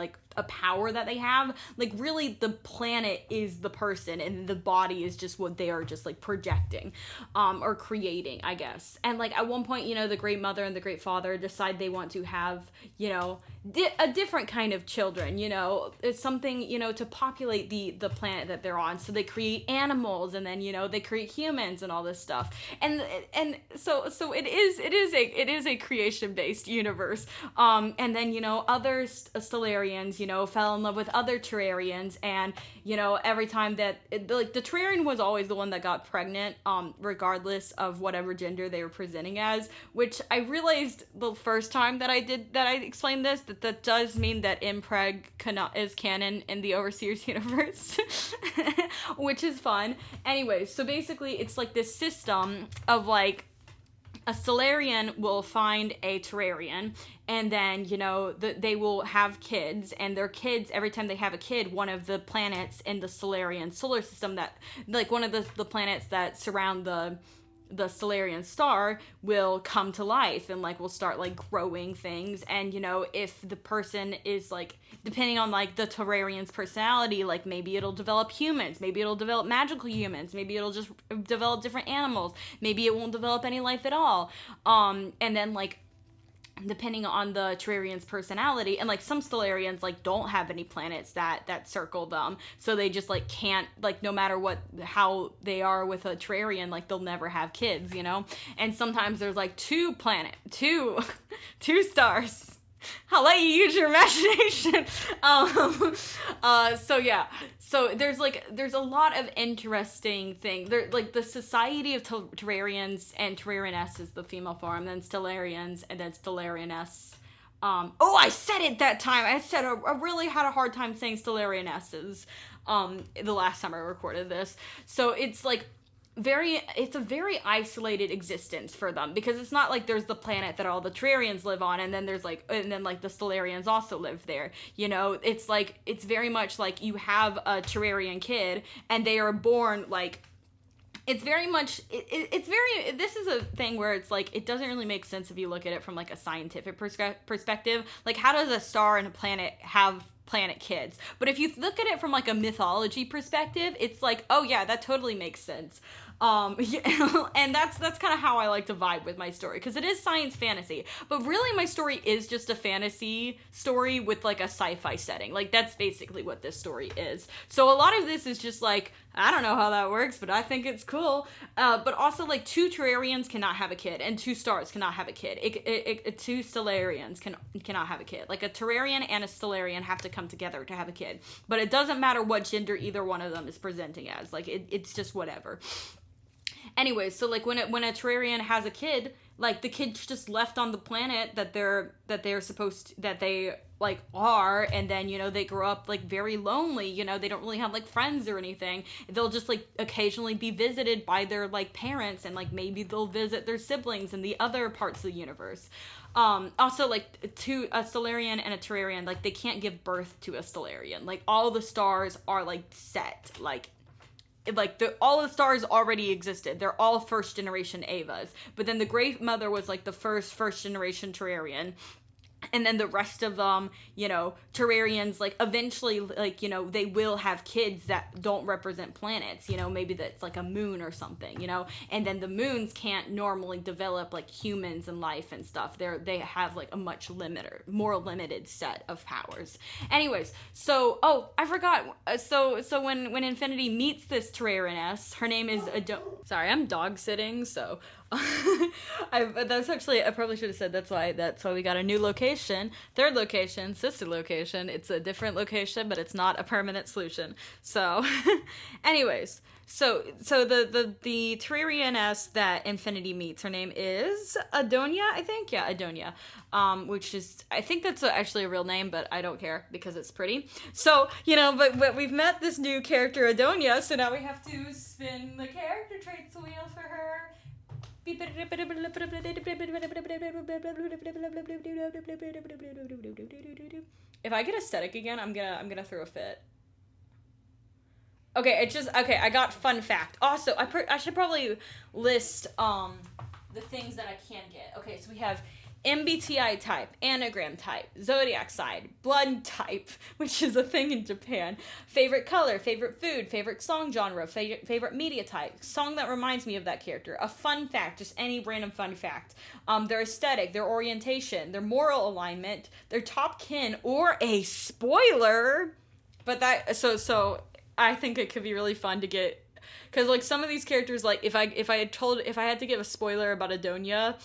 power that they have, like really the planet is the person and the body is just what they are just like projecting or creating, I guess. And like at one point, you know, the Great Mother and the Great Father decide they want to have, you know, a different kind of children, you know, it's something, you know, to populate the planet that they're on. So they create animals, and then, you know, they create humans and all this stuff, and so it is a creation based universe. And then, you know, other Stellarians, you know, fell in love with other Terrarians, and, you know, every time that like the Terrarian was always the one that got pregnant, regardless of whatever gender they were presenting as, which I realized the first time that I explained this, that does mean that impreg is canon in the Overseers universe, which is fun. Anyways, so basically it's like this system of like, a Stellarian will find a Terrarian, and then, you know, they will have kids, and their kids, every time they have a kid, one of the planets in the Stellarian solar system, that, like, one of the planets that surround the Stellarian star will come to life and like will start like growing things. And, you know, if the person is like, depending on like the Terrarian's personality, like maybe it'll develop humans, maybe it'll develop magical humans, maybe it'll just develop different animals, maybe it won't develop any life at all. And then like, depending on the Terrarian's personality, and like some Stellarians like don't have any planets that circle them, so they just like can't, like, no matter how they are with a Terrarian, like they'll never have kids, you know. And sometimes there's like two stars. I'll let you use your imagination. So yeah. So there's a lot of interesting things. There, like the Society of Terrarians and Terrarianess is the female form, then Stellarians, and then Stellarianess. I said it that time. I really had a hard time saying Stellarianesses the last time I recorded this. So it's like it's a very isolated existence for them, because it's not like there's the planet that all the Terrarians live on, and then the Stellarians also live there, you know. It's like, it's very much like you have a Terrarian kid and they are born like, it's very much, this is a thing where it's like, it doesn't really make sense if you look at it from like a scientific perspective. Like, how does a star and a planet have planet kids? But if you look at it from like a mythology perspective, it's like, oh yeah, that totally makes sense. And that's kind of how I like to vibe with my story, because it is science fantasy, but really my story is just a fantasy story with like a sci-fi setting. Like, that's basically what this story is. So a lot of this is just like, I don't know how that works, but I think it's cool. But also, like, two Terrarians cannot have a kid, and two stars cannot have a kid. Two Stellarians cannot have a kid. Like, a Terrarian and a Stellarian have to come together to have a kid. But it doesn't matter what gender either one of them is presenting as. Like, it's just whatever. Anyways, so like when a Terrarian has a kid, like the kid's just left on the planet that they like are, and then, you know, they grow up like very lonely, you know, they don't really have like friends or anything. They'll just like occasionally be visited by their like parents, and like maybe they'll visit their siblings in the other parts of the universe. Also, like, a Stellarian and a Terrarian, like, they can't give birth to a Stellarian. Like, all the stars are like set, like all the stars already existed. They're all first generation Avas. But then the Great Mother was like the first generation Terrarian. And then the rest of them, you know, Terrarians, like, eventually, like, you know, they will have kids that don't represent planets, you know, maybe that's like a moon or something, you know, and then the moons can't normally develop like humans and life and stuff. They have like a much more limited set of powers. Anyways, so, I forgot. So when Infinity meets this Terrarianess, her name is sorry, I'm dog sitting, so I probably should have said that's why we got a new location, third location, sister location. It's a different location, but it's not a permanent solution. So, anyways, so the Terrarian-S that Infinity meets, her name is Adonia, I think. Yeah, Adonia. Which is, I think that's actually a real name, but I don't care because it's pretty. So, but we've met this new character, Adonia, so now we have to spin the character traits wheel for her. If I get aesthetic again, I'm gonna throw a fit. Okay, I got fun fact. Also, I should probably list the things that I can get. Okay, so we have MBTI type, anagram type, zodiac sign, blood type, which is a thing in Japan, favorite color, favorite food, favorite song genre, favorite media type, song that reminds me of that character, a fun fact, just any random fun fact, their aesthetic, their orientation, their moral alignment, their top kin, or a spoiler. But so I think it could be really fun to get, because like some of these characters, like if I had to give a spoiler about Adonia,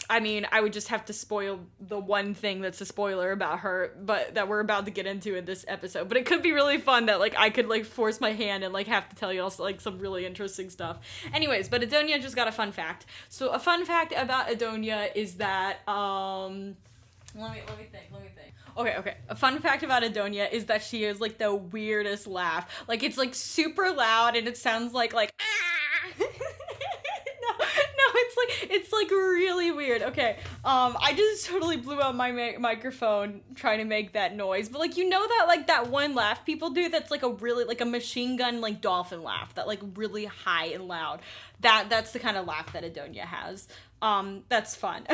I mean, I would just have to spoil the one thing that's a spoiler about her, but that we're about to get into in this episode. But it could be really fun that, like, I could, like, force my hand and, like, have to tell you also, like, some really interesting stuff. Anyways, but Adonia just got a fun fact. So a fun fact about Adonia is that, let me think. Okay. A fun fact about Adonia is that she has, like, the weirdest laugh. Like, it's, like, super loud and it sounds like, ah! It's like really weird. Okay, I just totally blew out my microphone trying to make that noise. But like, that like that one laugh people do that's like a really like a machine gun like dolphin laugh that like really high and loud. That's the kind of laugh that Adonia has. That's fun.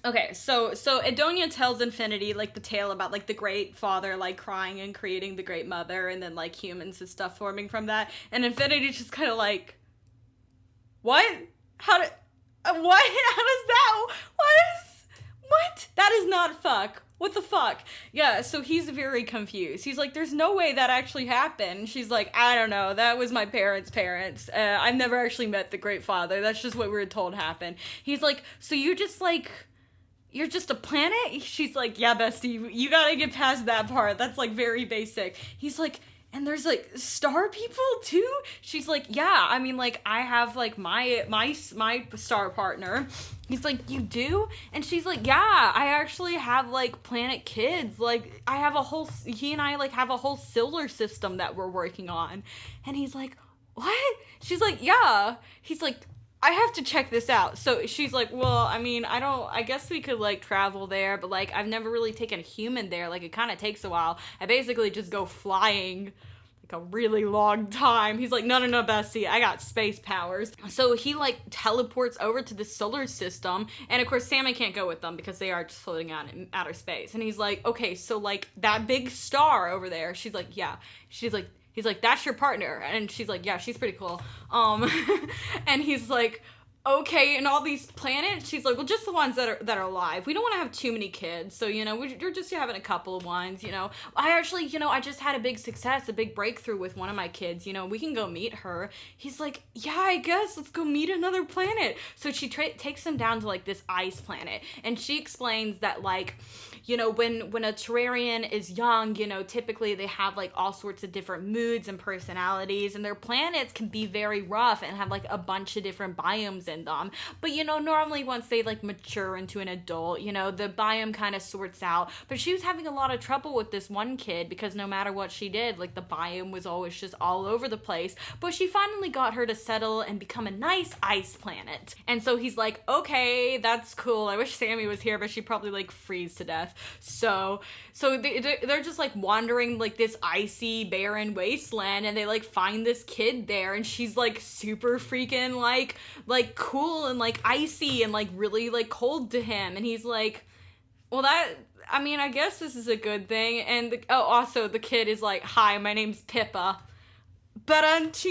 Okay, so Adonia tells Infinity like the tale about like the great father like crying and creating the great mother, and then like humans and stuff forming from that. And Infinity just kind of like, what? What? How does that? What? That is not fuck. What the fuck? Yeah, so he's very confused. He's like, there's no way that actually happened. She's like, I don't know. That was my parents' parents. I've never actually met the Great Father. That's just what we were told happened. He's like, so you're just a planet? She's like, yeah, bestie, you gotta get past that part. That's like very basic. He's like, and there's like star people too? She's like, yeah, I mean like I have like my star partner. He's like, you do? And she's like, yeah, I actually have like planet kids. Like he and I like have a whole solar system that we're working on. And he's like, what? She's like, yeah. He's like, I have to check this out. So she's like, well, I mean, I guess we could like travel there, but like I've never really taken a human there. Like it kind of takes a while. I basically just go flying like a really long time. He's like, no, bestie, I got space powers. So he like teleports over to the solar system, and of course Sammy can't go with them because they are just floating out in outer space. And he's like, okay, so like that big star over there. She's like, yeah. He's like, that's your partner. And she's like, yeah, she's pretty cool. And he's like, okay, and all these planets? She's like, well, just the ones that are alive. We don't want to have too many kids. So, we're just having a couple of ones, I actually, I just had a big success, a big breakthrough with one of my kids. We can go meet her. He's like, yeah, I guess. Let's go meet another planet. So she takes him down to, like, this ice planet. And she explains that, like, when a Terrarian is young, typically they have like all sorts of different moods and personalities, and their planets can be very rough and have like a bunch of different biomes in them. But normally once they like mature into an adult, the biome kind of sorts out. But she was having a lot of trouble with this one kid because no matter what she did, like the biome was always just all over the place. But she finally got her to settle and become a nice ice planet. And so he's like, okay, that's cool. I wish Sammy was here, but she'd probably like freeze to death. So they're just like wandering like this icy barren wasteland, and they like find this kid there, and she's like super freaking like cool and like icy and like really like cold to him. And he's like, well, I guess this is a good thing. And also the kid is like, hi, my name's Pippa. It's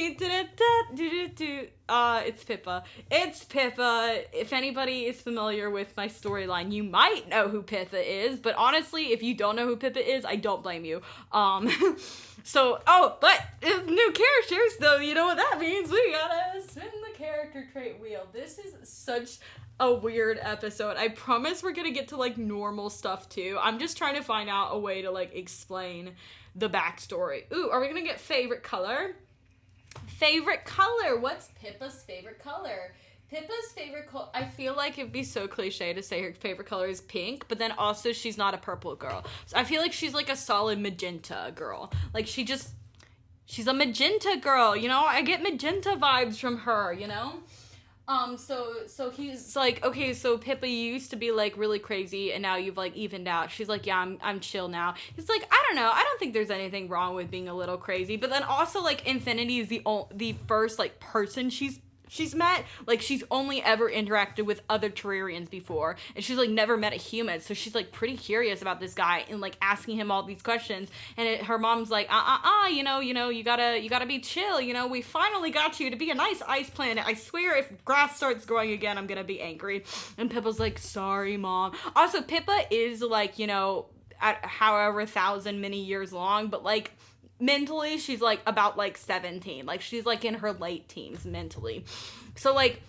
Pippa. It's Pippa. If anybody is familiar with my storyline, you might know who Pippa is, but honestly, if you don't know who Pippa is, I don't blame you. But it's new characters, though, you know what that means. We gotta spin the character trait wheel. This is such a weird episode. I promise we're gonna get to, like, normal stuff, too. I'm just trying to find out a way to, like, explain the backstory. Ooh, are we gonna get favorite color? Favorite color. What's Pippa's favorite color? Pippa's favorite color, I feel like it'd be so cliche to say her favorite color is pink, but then also she's not a purple girl. So I feel like she's like a solid magenta girl. Like she's a magenta girl, you know? I get magenta vibes from her, you know? So he's like, okay, so Pippa, you used to be like really crazy and now you've like evened out. She's like, yeah, I'm chill now. He's like, I don't know. I don't think there's anything wrong with being a little crazy. But then also like Infinity is the first like person she's met. Like she's only ever interacted with other Terrarians before, and she's like never met a human, so she's like pretty curious about this guy and like asking him all these questions. And her mom's like, you know, you gotta be chill, you know, we finally got you to be a nice ice planet. I swear if grass starts growing again, I'm gonna be angry. And Pippa's like, sorry, Mom. Also, Pippa is like, you know, at however 1,000 many years long, but like mentally she's like about like 17, like she's like in her late teens mentally. So like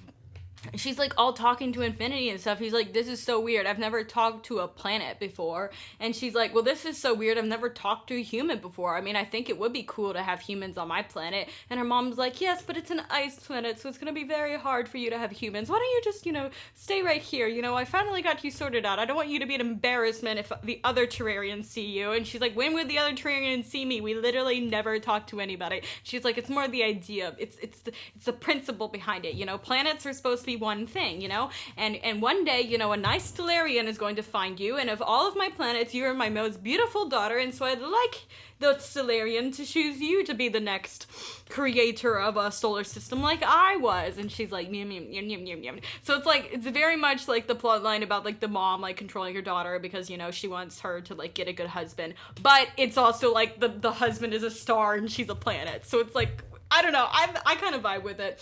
she's like all talking to Infinity and stuff. He's like, this is so weird, I've never talked to a planet before. And she's like, well, this is so weird, I've never talked to a human before. I mean, I think it would be cool to have humans on my planet. And her mom's like, yes, but it's an ice planet, so it's gonna be very hard for you to have humans. Why don't you just, you know, stay right here, you know, I finally got you sorted out. I don't want you to be an embarrassment if the other Terrarians see you. And she's like, when would the other Terrarians see me? We literally never talk to anybody. She's like, it's more the idea, it's the principle behind it, you know. Planets are supposed to be one thing, you know, and one day, you know, a nice Stellarian is going to find you, and of all of my planets, you're my most beautiful daughter, and so I'd like the Stellarian to choose you to be the next creator of a solar system like I was. And she's like, yum, yum, yum, yum, yum, yum. So it's like, it's very much like the plot line about like the mom like controlling her daughter because, you know, she wants her to like get a good husband, but it's also like the husband is a star and she's a planet, so it's like, I don't know, I kind of vibe with it.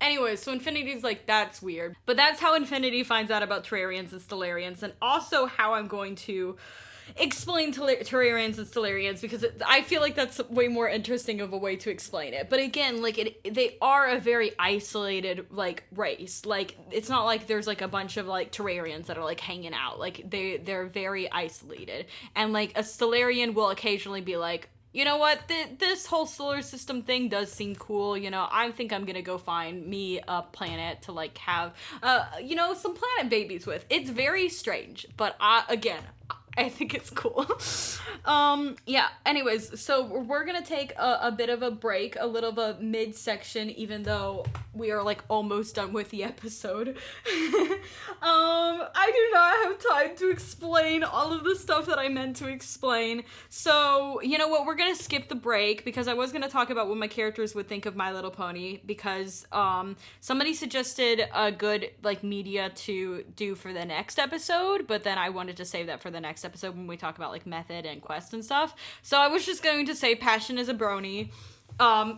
Anyways, so Infinity's like, that's weird. But that's how Infinity finds out about Terrarians and Stellarians, and also how I'm going to explain Terrarians and Stellarians, because I feel like that's way more interesting of a way to explain it. But again, like, they are a very isolated, like, race. Like, it's not like there's, like, a bunch of, like, Terrarians that are, like, hanging out. Like, they're very isolated. And, like, a Stellarian will occasionally be like, you know what, this whole solar system thing does seem cool, you know, I think I'm gonna go find me a planet to, like, have, you know, some planet babies with. It's very strange, but, again, I think it's cool. Yeah, anyways, so we're gonna take a bit of a break, a little bit of midsection, even though we are, like, almost done with the episode. I do not have time to explain all of the stuff that I meant to explain. So, you know what, we're gonna skip the break, because I was gonna talk about what my characters would think of My Little Pony, because, somebody suggested a good, like, media to do for the next episode, but then I wanted to save that for the next episode when we talk about like method and quest and stuff. So I was just going to say passion is a brony,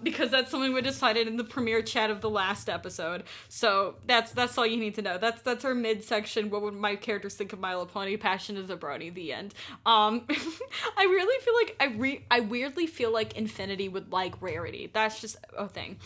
because that's something we decided in the premiere chat of the last episode. So that's all you need to know. That's our midsection. What would my characters think of My Little Pony? Passion is a brony. The end. I really feel like I weirdly feel like Infinity would like Rarity. That's just a thing.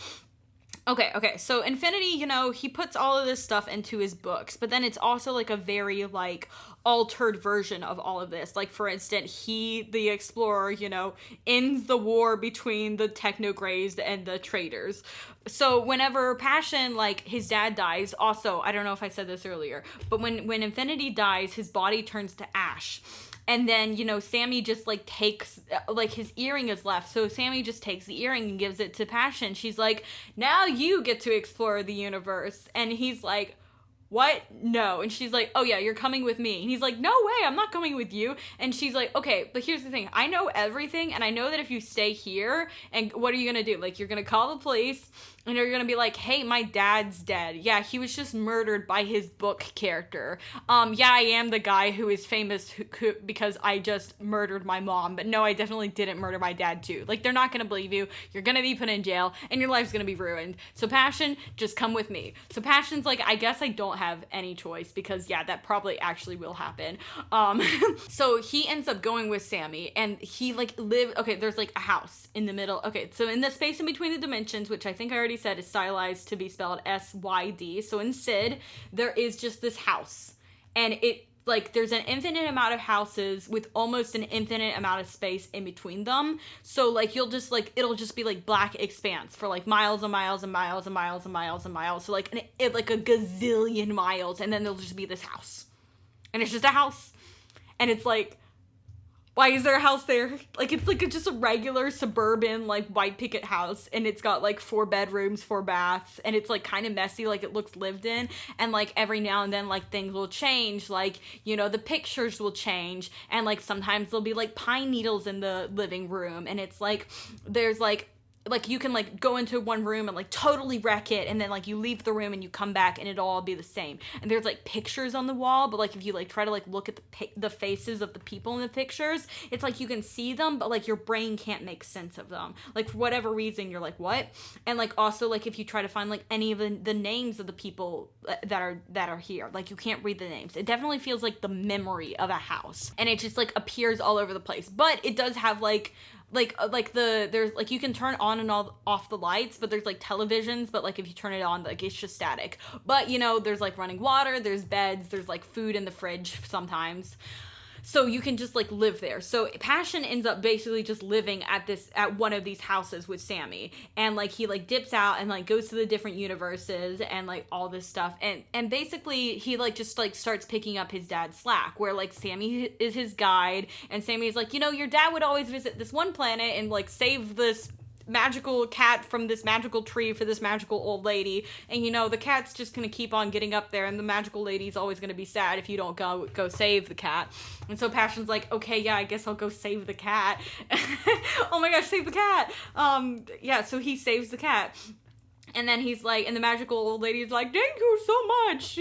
Okay, so Infinity, you know, he puts all of this stuff into his books, but then it's also, like, a very, like, altered version of all of this. Like, for instance, he, the explorer, you know, ends the war between the Technograys and the traders. So whenever Passion, like, his dad dies, also, I don't know if I said this earlier, but when Infinity dies, his body turns to ash. And then, you know, Sammy just, like, takes, like, his earring is left. So Sammy just takes the earring and gives it to Passion. She's like, now you get to explore the universe. And he's like, what? No. And she's like, oh yeah, you're coming with me. And he's like, no way, I'm not coming with you. And she's like, okay, but here's the thing. I know everything, and I know that if you stay here, and what are you gonna do? Like, you're gonna call the police, and you're gonna be like, hey, my dad's dead. Yeah, he was just murdered by his book character. Yeah, I am the guy who is famous because I just murdered my mom. But no, I definitely didn't murder my dad too. Like, they're not gonna believe you. You're gonna be put in jail, and your life's gonna be ruined. So Passion, just come with me. So Passion's like, I guess I don't have any choice, because yeah, that probably actually will happen. So he ends up going with Sammy, and he like okay, there's like a house in the middle. Okay, so in the space in between the dimensions, which I think I already said is stylized to be spelled SYD. So in Sid, there is just this house, and it like there's an infinite amount of houses with almost an infinite amount of space in between them. So like you'll just like, it'll just be like black expanse for like miles and miles and miles and miles and miles and miles. So like like a gazillion miles, and then there'll just be this house, and it's just a house, and it's like, why is there a house there? Like, it's like just a regular suburban, like, white picket house, and it's got, like, 4 bedrooms, 4 baths, and it's, like, kind of messy, like, it looks lived in, and, like, every now and then, like, things will change, like, you know, the pictures will change, and, like, sometimes there'll be, like, pine needles in the living room, and it's, like, there's, like, you can, like, go into one room and, like, totally wreck it, and then, like, you leave the room and you come back and it'll all be the same. And there's, like, pictures on the wall, but, like, if you, like, try to, like, look at the faces of the people in the pictures, it's, like, you can see them, but, like, your brain can't make sense of them. Like, for whatever reason, you're like, what? And, like, also, like, if you try to find, like, any of the names of the people that are here, like, you can't read the names. It definitely feels like the memory of a house. And it just, like, appears all over the place. But it does have, there's like, you can turn on and off the lights, but there's like televisions, but like if you turn it on, like it's just static. But you know, there's like running water, there's beds, there's like food in the fridge sometimes. So you can just like live there. So Passion ends up basically just living at one of these houses with Sammy, and like he like dips out and like goes to the different universes and like all this stuff, and basically he like just like starts picking up his dad's slack, where like Sammy is his guide, and Sammy's like, you know, your dad would always visit this one planet and like save this magical cat from this magical tree for this magical old lady, and you know, the cat's just gonna keep on getting up there, and the magical lady's always gonna be sad if you don't go save the cat. And so Passion's like, okay, yeah, I guess I'll go save the cat. Oh my gosh, save the cat. Yeah, so he saves the cat. And then he's like, and the magical old lady's like, thank you so much.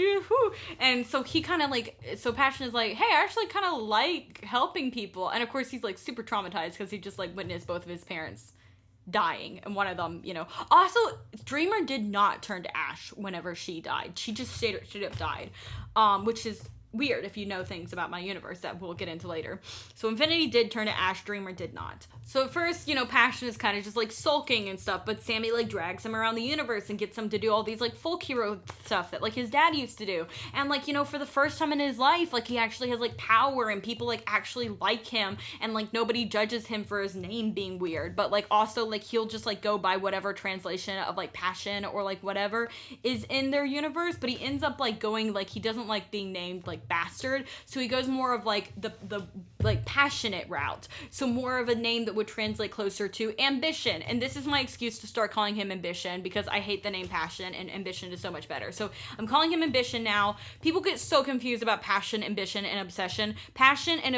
And so he kind of like, so Passion is like, hey, I actually kind of like helping people. And of course he's like super traumatized because he just like witnessed both of his parents dying, and one of them, you know. Also, Dreamer did not turn to ash whenever she died. She just straight up died, which is weird if you know things about my universe that we'll get into later. So Infinity did turn to ash, Dreamer did not. So at first, you know, Passion is kind of just like sulking and stuff, but Sammy like drags him around the universe and gets him to do all these like folk hero stuff that like his dad used to do. And like, you know, for the first time in his life, like he actually has like power, and people like actually like him, and like nobody judges him for his name being weird. But like also like he'll just like go by whatever translation of like Passion or like whatever is in their universe, but he ends up like going, like he doesn't like being named like Bastard, so he goes more of like the like passionate route, so more of a name that would translate closer to Ambition. And this is my excuse to start calling him Ambition, because I hate the name Passion, and Ambition is so much better. So I'm calling him Ambition now. People get so confused about Passion, Ambition, and Obsession. Passion and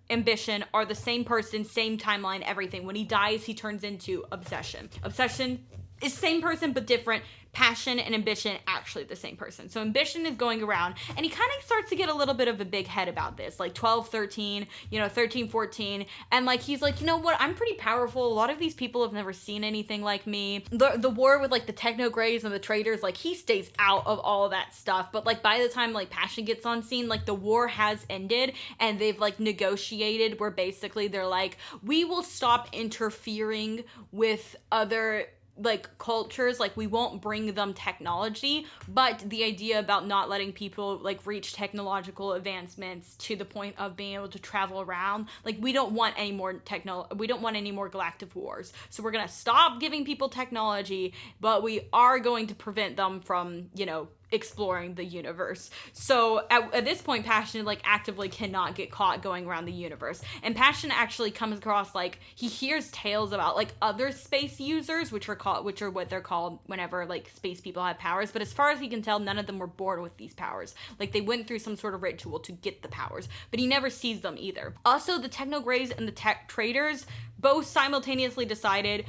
Ambition are the same person, same timeline, everything. When he dies, he turns into Obsession. Obsession is same person but different. Passion and Ambition actually the same person. So Ambition is going around, and he kind of starts to get a little bit of a big head about this, like 12, 13, you know, 13, 14, and like he's like, you know what, I'm pretty powerful. A lot of these people have never seen anything like me. The war with like the techno grays and the traitors, like he stays out of all of that stuff. But like by the time like Passion gets on scene, like the war has ended, and they've like negotiated where basically they're like, we will stop interfering with other like cultures, like we won't bring them technology, but the idea about not letting people like reach technological advancements to the point of being able to travel around, like we don't want any more galactic wars, so we're gonna stop giving people technology, but we are going to prevent them from, you know, exploring the universe. So at this point, Passion like actively cannot get caught going around the universe. And Passion actually comes across like he hears tales about like other space users, which are what they're called whenever like space people have powers. But as far as he can tell, none of them were born with these powers. Like they went through some sort of ritual to get the powers, but he never sees them either. Also, the Technograys and the Tech Traders both simultaneously decided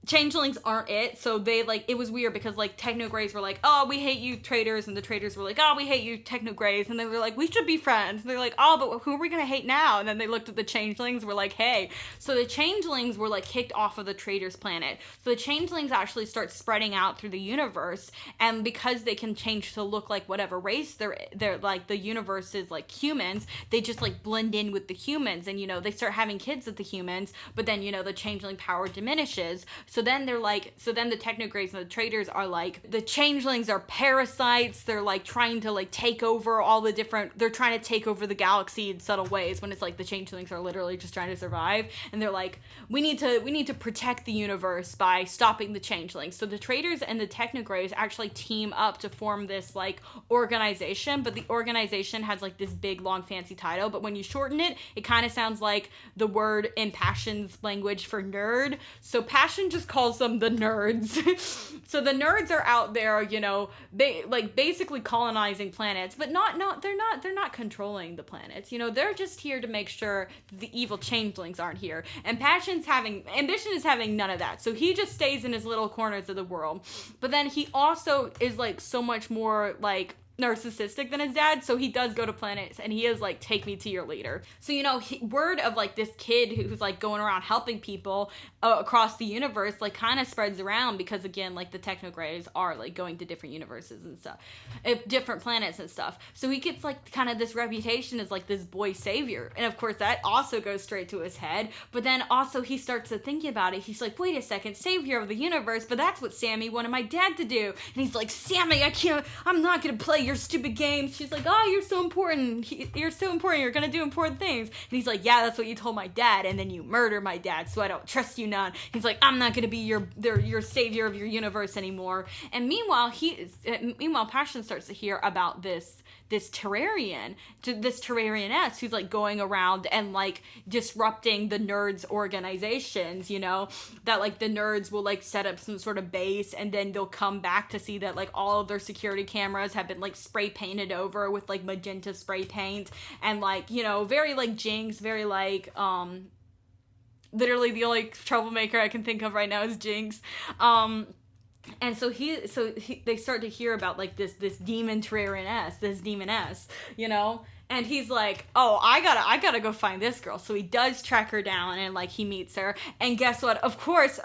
changelings aren't it. So they like, it was weird because like Technograys were like, oh, we hate you traders, and the traders were like, oh, we hate you Technograys, and they were like, we should be friends, and they're like, oh, but who are we gonna hate now? And then they looked at the changelings, were like, hey. So the changelings were like kicked off of the traders planet. So the changelings actually start spreading out through the universe, and because they can change to look like whatever race they're like, the universe is like humans, they just like blend in with the humans, and they start having kids with the humans, but then the changeling power diminishes. So then the Technograys and the traders are like, the changelings are parasites. They're like trying to like take over they're trying to take over the galaxy in subtle ways, when it's like the changelings are literally just trying to survive. And they're like, we need to protect the universe by stopping the changelings. So the traders and the Technograys actually team up to form this like organization, but the organization has like this big long fancy title, but when you shorten it, it kind of sounds like the word in Passion's language for nerd. So Passion just calls them the nerds. So the nerds are out there, basically colonizing planets, but they're not controlling the planets. They're just here to make sure the evil changelings aren't here. And Ambition is having none of that. So he just stays in his little corners of the world. But then he also is like so much more like narcissistic than his dad, so he does go to planets, and he is like, take me to your leader. So word of like this kid who's like going around helping people across the universe like kind of spreads around, because again, like the Technograys are like going to different universes and stuff, different planets and stuff. So he gets like kind of this reputation as like this boy savior, and of course that also goes straight to his head. But then also he starts to think about it. He's like, wait a second, savior of the universe, but that's what Sammy wanted my dad to do. And he's like, Sammy, I'm not gonna play your stupid games. She's like, oh, you're so important. You're so important. You're gonna do important things. And he's like, yeah, that's what you told my dad, and then you murder my dad, so I don't trust you none. He's like, I'm not gonna be your savior of your universe anymore. And meanwhile, Passion starts to hear about this Terrarianess who's like going around and like disrupting the nerds organizations, that like the nerds will like set up some sort of base, and then they'll come back to see that like all of their security cameras have been like spray painted over with like magenta spray paint, and like very like Jinx, very like literally the only troublemaker I can think of right now is Jinx. And so they start to hear about like this demon Terrarianess, this demoness, And he's like, oh, I gotta go find this girl. So he does track her down, and like he meets her. And guess what? Of course,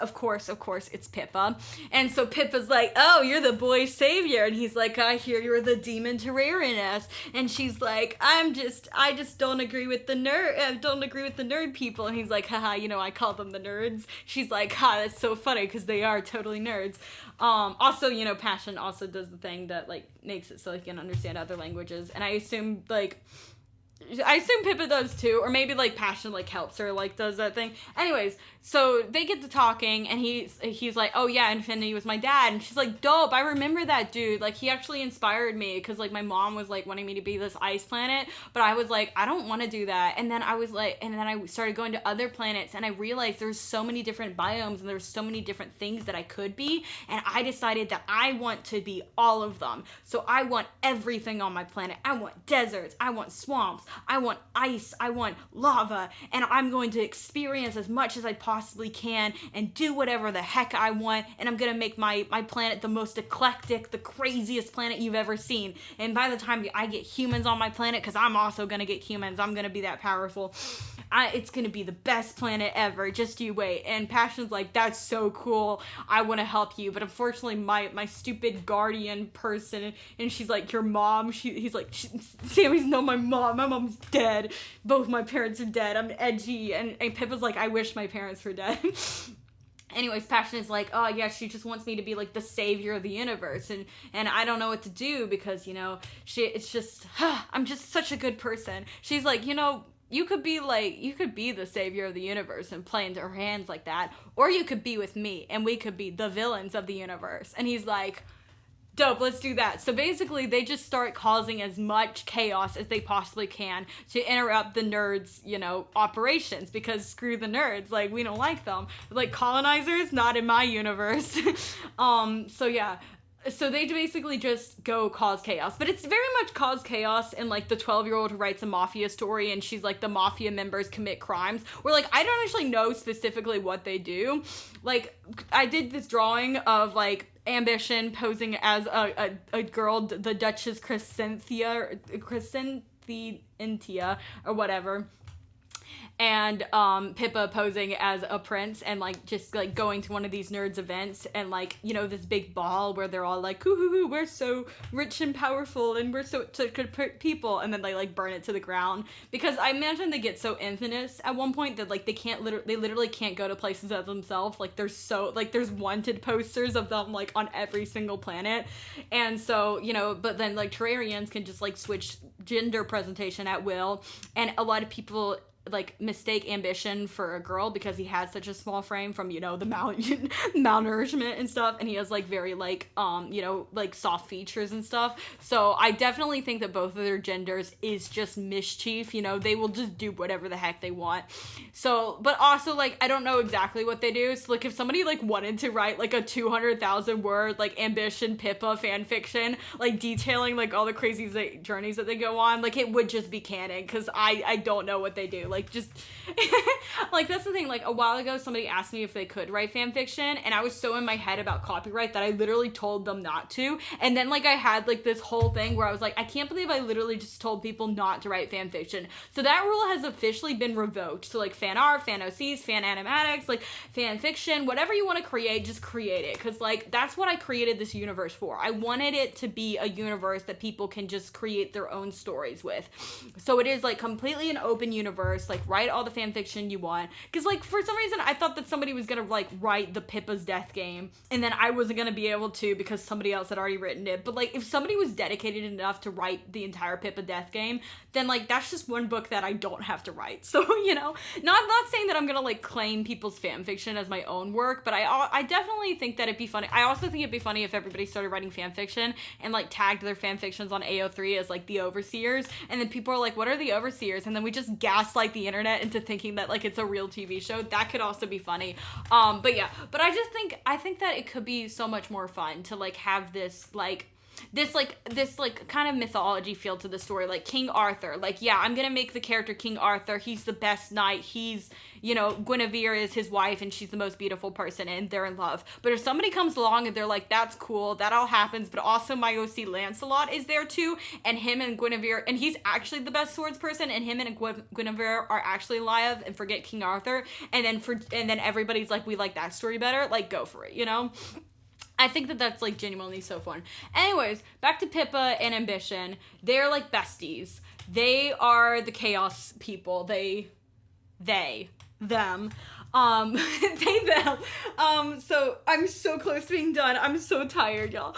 it's Pippa. And so Pippa's like, oh, you're the boy savior. And he's like, I hear you're the demon Terrarianess. And she's like, I just don't agree with the nerd people. And he's like, haha, I call them the nerds. She's like, ha, that's so funny, because they are totally nerds. Also, Passion also does the thing that like makes it so he can understand other languages, and I assume Pippa does too, or maybe like Passion like helps her, like does that thing. Anyways, so they get to talking, and he's like, oh yeah, Infinity was my dad, and she's like, dope, I remember that dude, like he actually inspired me, because like my mom was like wanting me to be this ice planet, but I was like, I don't want to do that. And then I started going to other planets, and I realized there's so many different biomes, and there's so many different things that I could be, and I decided that I want to be all of them. So I want everything on my planet. I want deserts, I want swamps, I want ice, I want lava, and I'm going to experience as much as I possibly can and do whatever the heck I want, and I'm going to make my planet the most eclectic, the craziest planet you've ever seen. And by the time I get humans on my planet, because I'm also going to get humans, I'm going to be that powerful, it's going to be the best planet ever, just you wait. And Passion's like, that's so cool, I want to help you, but unfortunately my stupid guardian person, and she's like, your mom, he's like, Sammy's not my mom's dead, both my parents are dead, I'm edgy. And Pippa's like, I wish my parents were dead. Anyways, Passion is like, oh yeah, she just wants me to be like the savior of the universe, and I don't know what to do, because I'm just such a good person. She's like, you could be the savior of the universe and play into her hands like that, or you could be with me and we could be the villains of the universe. And he's like, Dope, let's do that. So basically, they just start causing as much chaos as they possibly can to interrupt the nerds, operations, because screw the nerds, like, we don't like them. Like, colonizers, not in my universe. So yeah. So they basically just go cause chaos. But it's very much cause chaos in, like, the 12-year-old who writes a mafia story and she's like, the mafia members commit crimes. Where, like, I don't actually know specifically what they do. Like, I did this drawing of, like, Ambition posing as a girl, the Duchess Crescentia, or whatever. And Pippa posing as a prince and, like, just, like, going to one of these nerds events and, like, this big ball where they're all like, hoo, we're so rich and powerful and we're so good people, and then they, like, burn it to the ground, because I imagine they get so infamous at one point that, like, they literally can't go to places as themselves. Like, there's wanted posters of them, like, on every single planet. And so, but then, like, Terrarians can just, like, switch gender presentation at will, and a lot of people, like, mistake Ambition for a girl because he has such a small frame from, the malnourishment and stuff, and he has, like, very, like, like, soft features and stuff. So I definitely think that both of their genders is just mischief. They will just do whatever the heck they want. So, but also, like, I don't know exactly what they do. So, like, if somebody, like, wanted to write, like, a 200,000 word, like, Ambition Pippa fan fiction, like, detailing, like, all the crazy journeys that they go on, like, it would just be canon, because I don't know what they do. Like, just, like, that's the thing. Like, a while ago, somebody asked me if they could write fan fiction, and I was so in my head about copyright that I literally told them not to. And then, like, I had, like, this whole thing where I was like, I can't believe I literally just told people not to write fan fiction. So that rule has officially been revoked. So, like, fan art, fan OCs, fan animatics, like, fan fiction, whatever you want to create, just create it. Because, like, that's what I created this universe for. I wanted it to be a universe that people can just create their own stories with. So it is, like, completely an open universe. Like, write all the fan fiction you want. Because, like, for some reason, I thought that somebody was gonna, like, write the Pippa's death game, and then I wasn't gonna be able to because somebody else had already written it. But, like, if somebody was dedicated enough to write the entire Pippa death game, then, like, that's just one book that I don't have to write. So, not saying that I'm gonna, like, claim people's fan fiction as my own work, but I definitely think that it'd be funny. I also think it'd be funny if everybody started writing fan fiction and, like, tagged their fan fictions on AO3 as, like, the overseers, and then people are like, what are the overseers? And then we just gaslight the internet into thinking that, like, it's a real TV show. That could also be funny. But yeah, but I think that it could be so much more fun to, like, have this kind of mythology feel to the story, like King Arthur. Like, yeah, I'm gonna make the character King Arthur. He's the best knight. He's, Guinevere is his wife and she's the most beautiful person and they're in love. But if somebody comes along and they're like, that's cool, that all happens, but also my OC Lancelot is there too, and him and Guinevere, and he's actually the best swords person, and him and Guinevere are actually alive, and forget King Arthur, and then everybody's like, we like that story better, like, go for it, I think that that's, like, genuinely so fun. Anyways, back to Pippa and Ambition. They're, like, besties. They are the chaos people. Them. So I'm so close to being done. I'm so tired, y'all.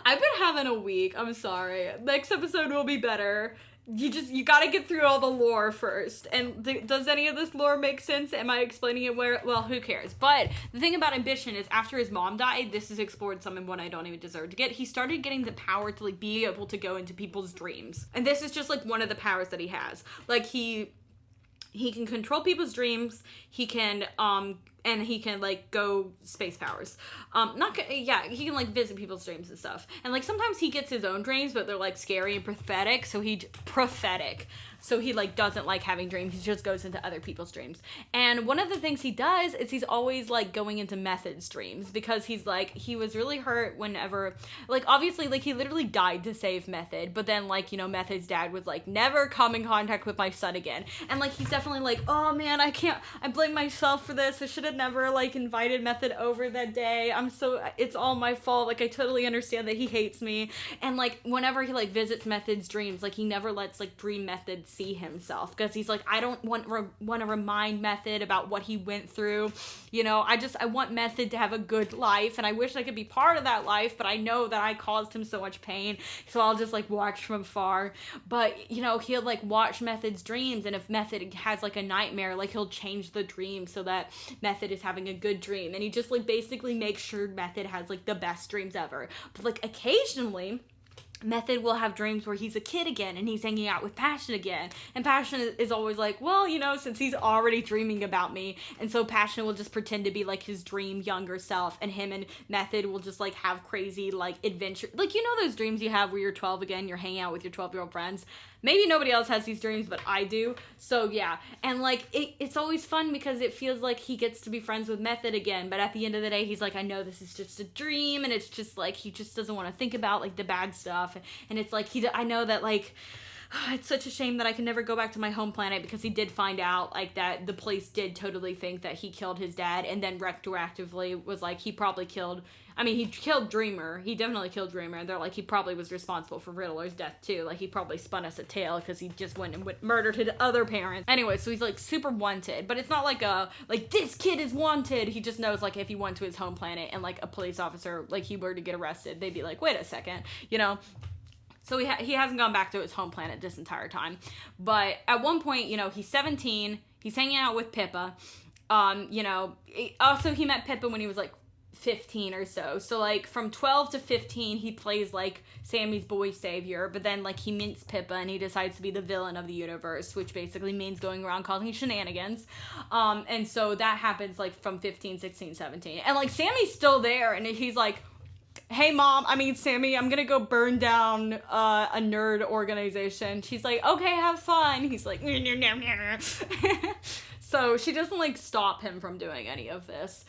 I've been having a week. I'm sorry. Next episode will be better. You gotta get through all the lore first. And does any of this lore make sense? Am I explaining it well, who cares? But the thing about Ambition is, after his mom died, this is explored some in What I Don't Even Deserve to Get, he started getting the power to, like, be able to go into people's dreams. And this is just, like, one of the powers that he has. Like, he can control people's dreams, he can, and he can, like, go space powers. He can, like, visit people's dreams and stuff. And, like, sometimes he gets his own dreams, but they're, like, scary and prophetic, so he, like, doesn't like having dreams. He just goes into other people's dreams. And one of the things he does is he's always, like, going into Method's dreams, because he's, like, he was really hurt whenever, like, obviously, like, he literally died to save Method, but then, like, Method's dad was like, never come in contact with my son again. And, like, he's definitely like, oh, man, I blame myself for this. I should have never, like, invited Method over that day. It's all my fault. Like, I totally understand that he hates me. And, like, whenever he, like, visits Method's dreams, like, he never lets, like, Dream Method see himself, because he's like, I don't want to remind Method about what he went through. I want Method to have a good life, and I wish I could be part of that life, but I know that I caused him so much pain, so I'll just, like, watch from afar. But, he'll, like, watch Method's dreams, and if Method has, like, a nightmare, like, he'll change the dream so that Method Method is having a good dream, and he just, like, basically makes sure Method has, like, the best dreams ever. But, like, occasionally Method will have dreams where he's a kid again and he's hanging out with Passion again. And Passion is always like, well, you know, since he's already dreaming about me. And so Passion will just pretend to be like his dream younger self, and him and Method will just like have crazy like adventure. Like, you know those dreams you have where you're 12 again, you're hanging out with your 12-year-old friends? Maybe nobody else has these dreams, but I do. So yeah, and like it's always fun because it feels like he gets to be friends with Method again, but at the end of the day he's like, I know this is just a dream, and it's just like he just doesn't want to think about like the bad stuff. And it's like I know that like it's such a shame that I can never go back to my home planet, because he did find out like that the police did totally think that he killed his dad, and then retroactively was like he probably killed, I mean, he killed Dreamer. He definitely killed Dreamer. And they're like, he probably was responsible for Riddler's death too. Like, he probably spun us a tale because he just went and murdered his other parents. Anyway, so he's like super wanted. But it's not like this kid is wanted. He just knows, like, if he went to his home planet and like a police officer, like, he were to get arrested, they'd be like, wait a second, you know? So he hasn't gone back to his home planet this entire time. But at one point, you know, he's 17. He's hanging out with Pippa. You know, also he met Pippa when he was like 15 or so. So like from 12 to 15 he plays like Sammy's boy savior, but then like he meets Pippa and he decides to be the villain of the universe, which basically means going around causing shenanigans. And so that happens like from 15, 16, 17. And like Sammy's still there, and he's like, hey Sammy, I'm gonna go burn down a nerd organization. She's like, okay, have fun. He's like, so she doesn't like stop him from doing any of this.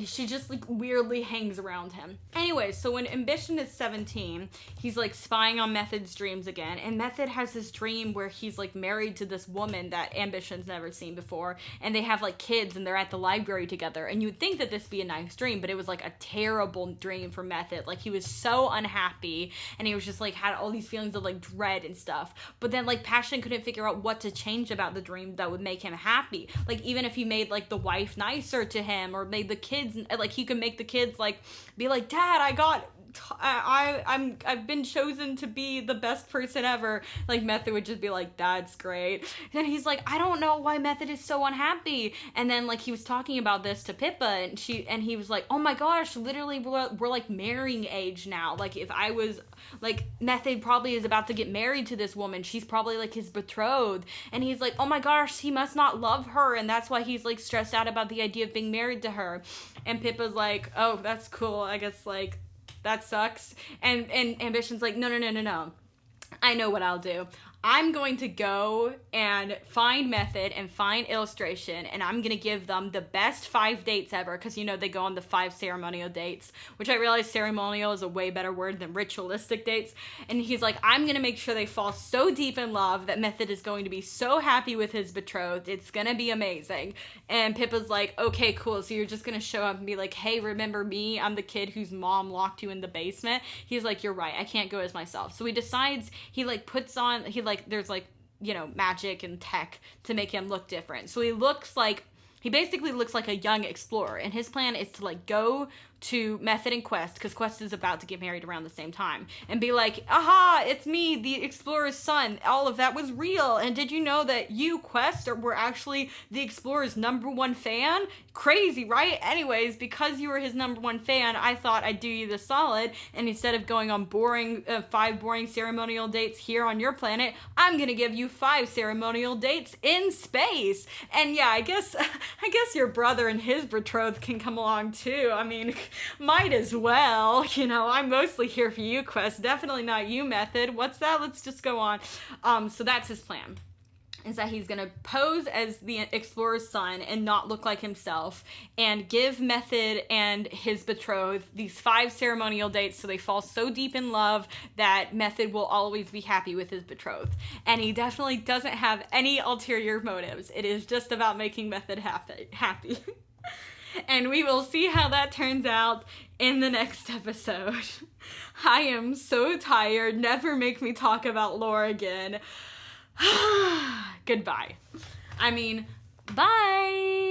She just like weirdly hangs around him. Anyway, so when Ambition is 17, he's like spying on Method's dreams again, and Method has this dream where he's like married to this woman that Ambition's never seen before, and they have like kids and they're at the library together, and you would think that this would be a nice dream, but it was like a terrible dream for Method. Like, he was so unhappy, and he was just like had all these feelings of like dread and stuff. But then like Passion couldn't figure out what to change about the dream that would make him happy. Like, even if he made like the wife nicer to him, or made the kids, like, he could make the kids like be like, Dad, I've been chosen to be the best person ever. Like, Method would just be like, that's great. And he's like, I don't know why Method is so unhappy. And then like he was talking about this to Pippa, and he was like, oh my gosh, literally we're like marrying age now. Like, if I was like, Method probably is about to get married to this woman, she's probably like his betrothed. And he's like, oh my gosh, he must not love her, and that's why he's like stressed out about the idea of being married to her. And Pippa's like, oh, that's cool, I guess, like, that sucks. And Ambition's like, no. I know what I'll do. I'm going to go and find Method and find Illustration, and I'm going to give them the best 5 dates ever, because, you know, they go on the 5 ceremonial dates, which I realize ceremonial is a way better word than ritualistic dates. And he's like, I'm going to make sure they fall so deep in love that Method is going to be so happy with his betrothed. It's going to be amazing. And Pippa's like, okay, cool. So you're just going to show up and be like, hey, remember me? I'm the kid whose mom locked you in the basement. He's like, you're right. I can't go as myself. So he decides, there's like, you know, magic and tech to make him look different. So he basically looks like a young explorer, and his plan is to like go to Method and Quest, because Quest is about to get married around the same time, and be like, aha, it's me, the explorer's son. All of that was real. And did you know that you, Quest, were actually the explorer's #1 fan? Crazy, right? Anyways, because you were his #1 fan, I thought I'd do you the solid, and instead of going on 5 boring ceremonial dates here on your planet, I'm gonna give you 5 ceremonial dates in space. And yeah, I guess your brother and his betrothed can come along too. I mean, might as well, you know. I'm mostly here for you, Quest, definitely not you, Method. What's that? Let's just go on. So that's his plan, is that he's gonna pose as the explorer's son and not look like himself, and give Method and his betrothed these 5 ceremonial dates so they fall so deep in love that Method will always be happy with his betrothed. And he definitely doesn't have any ulterior motives. It is just about making Method happy. And we will see how that turns out in the next episode. I am so tired. Never make me talk about lore again. Goodbye. I mean, bye!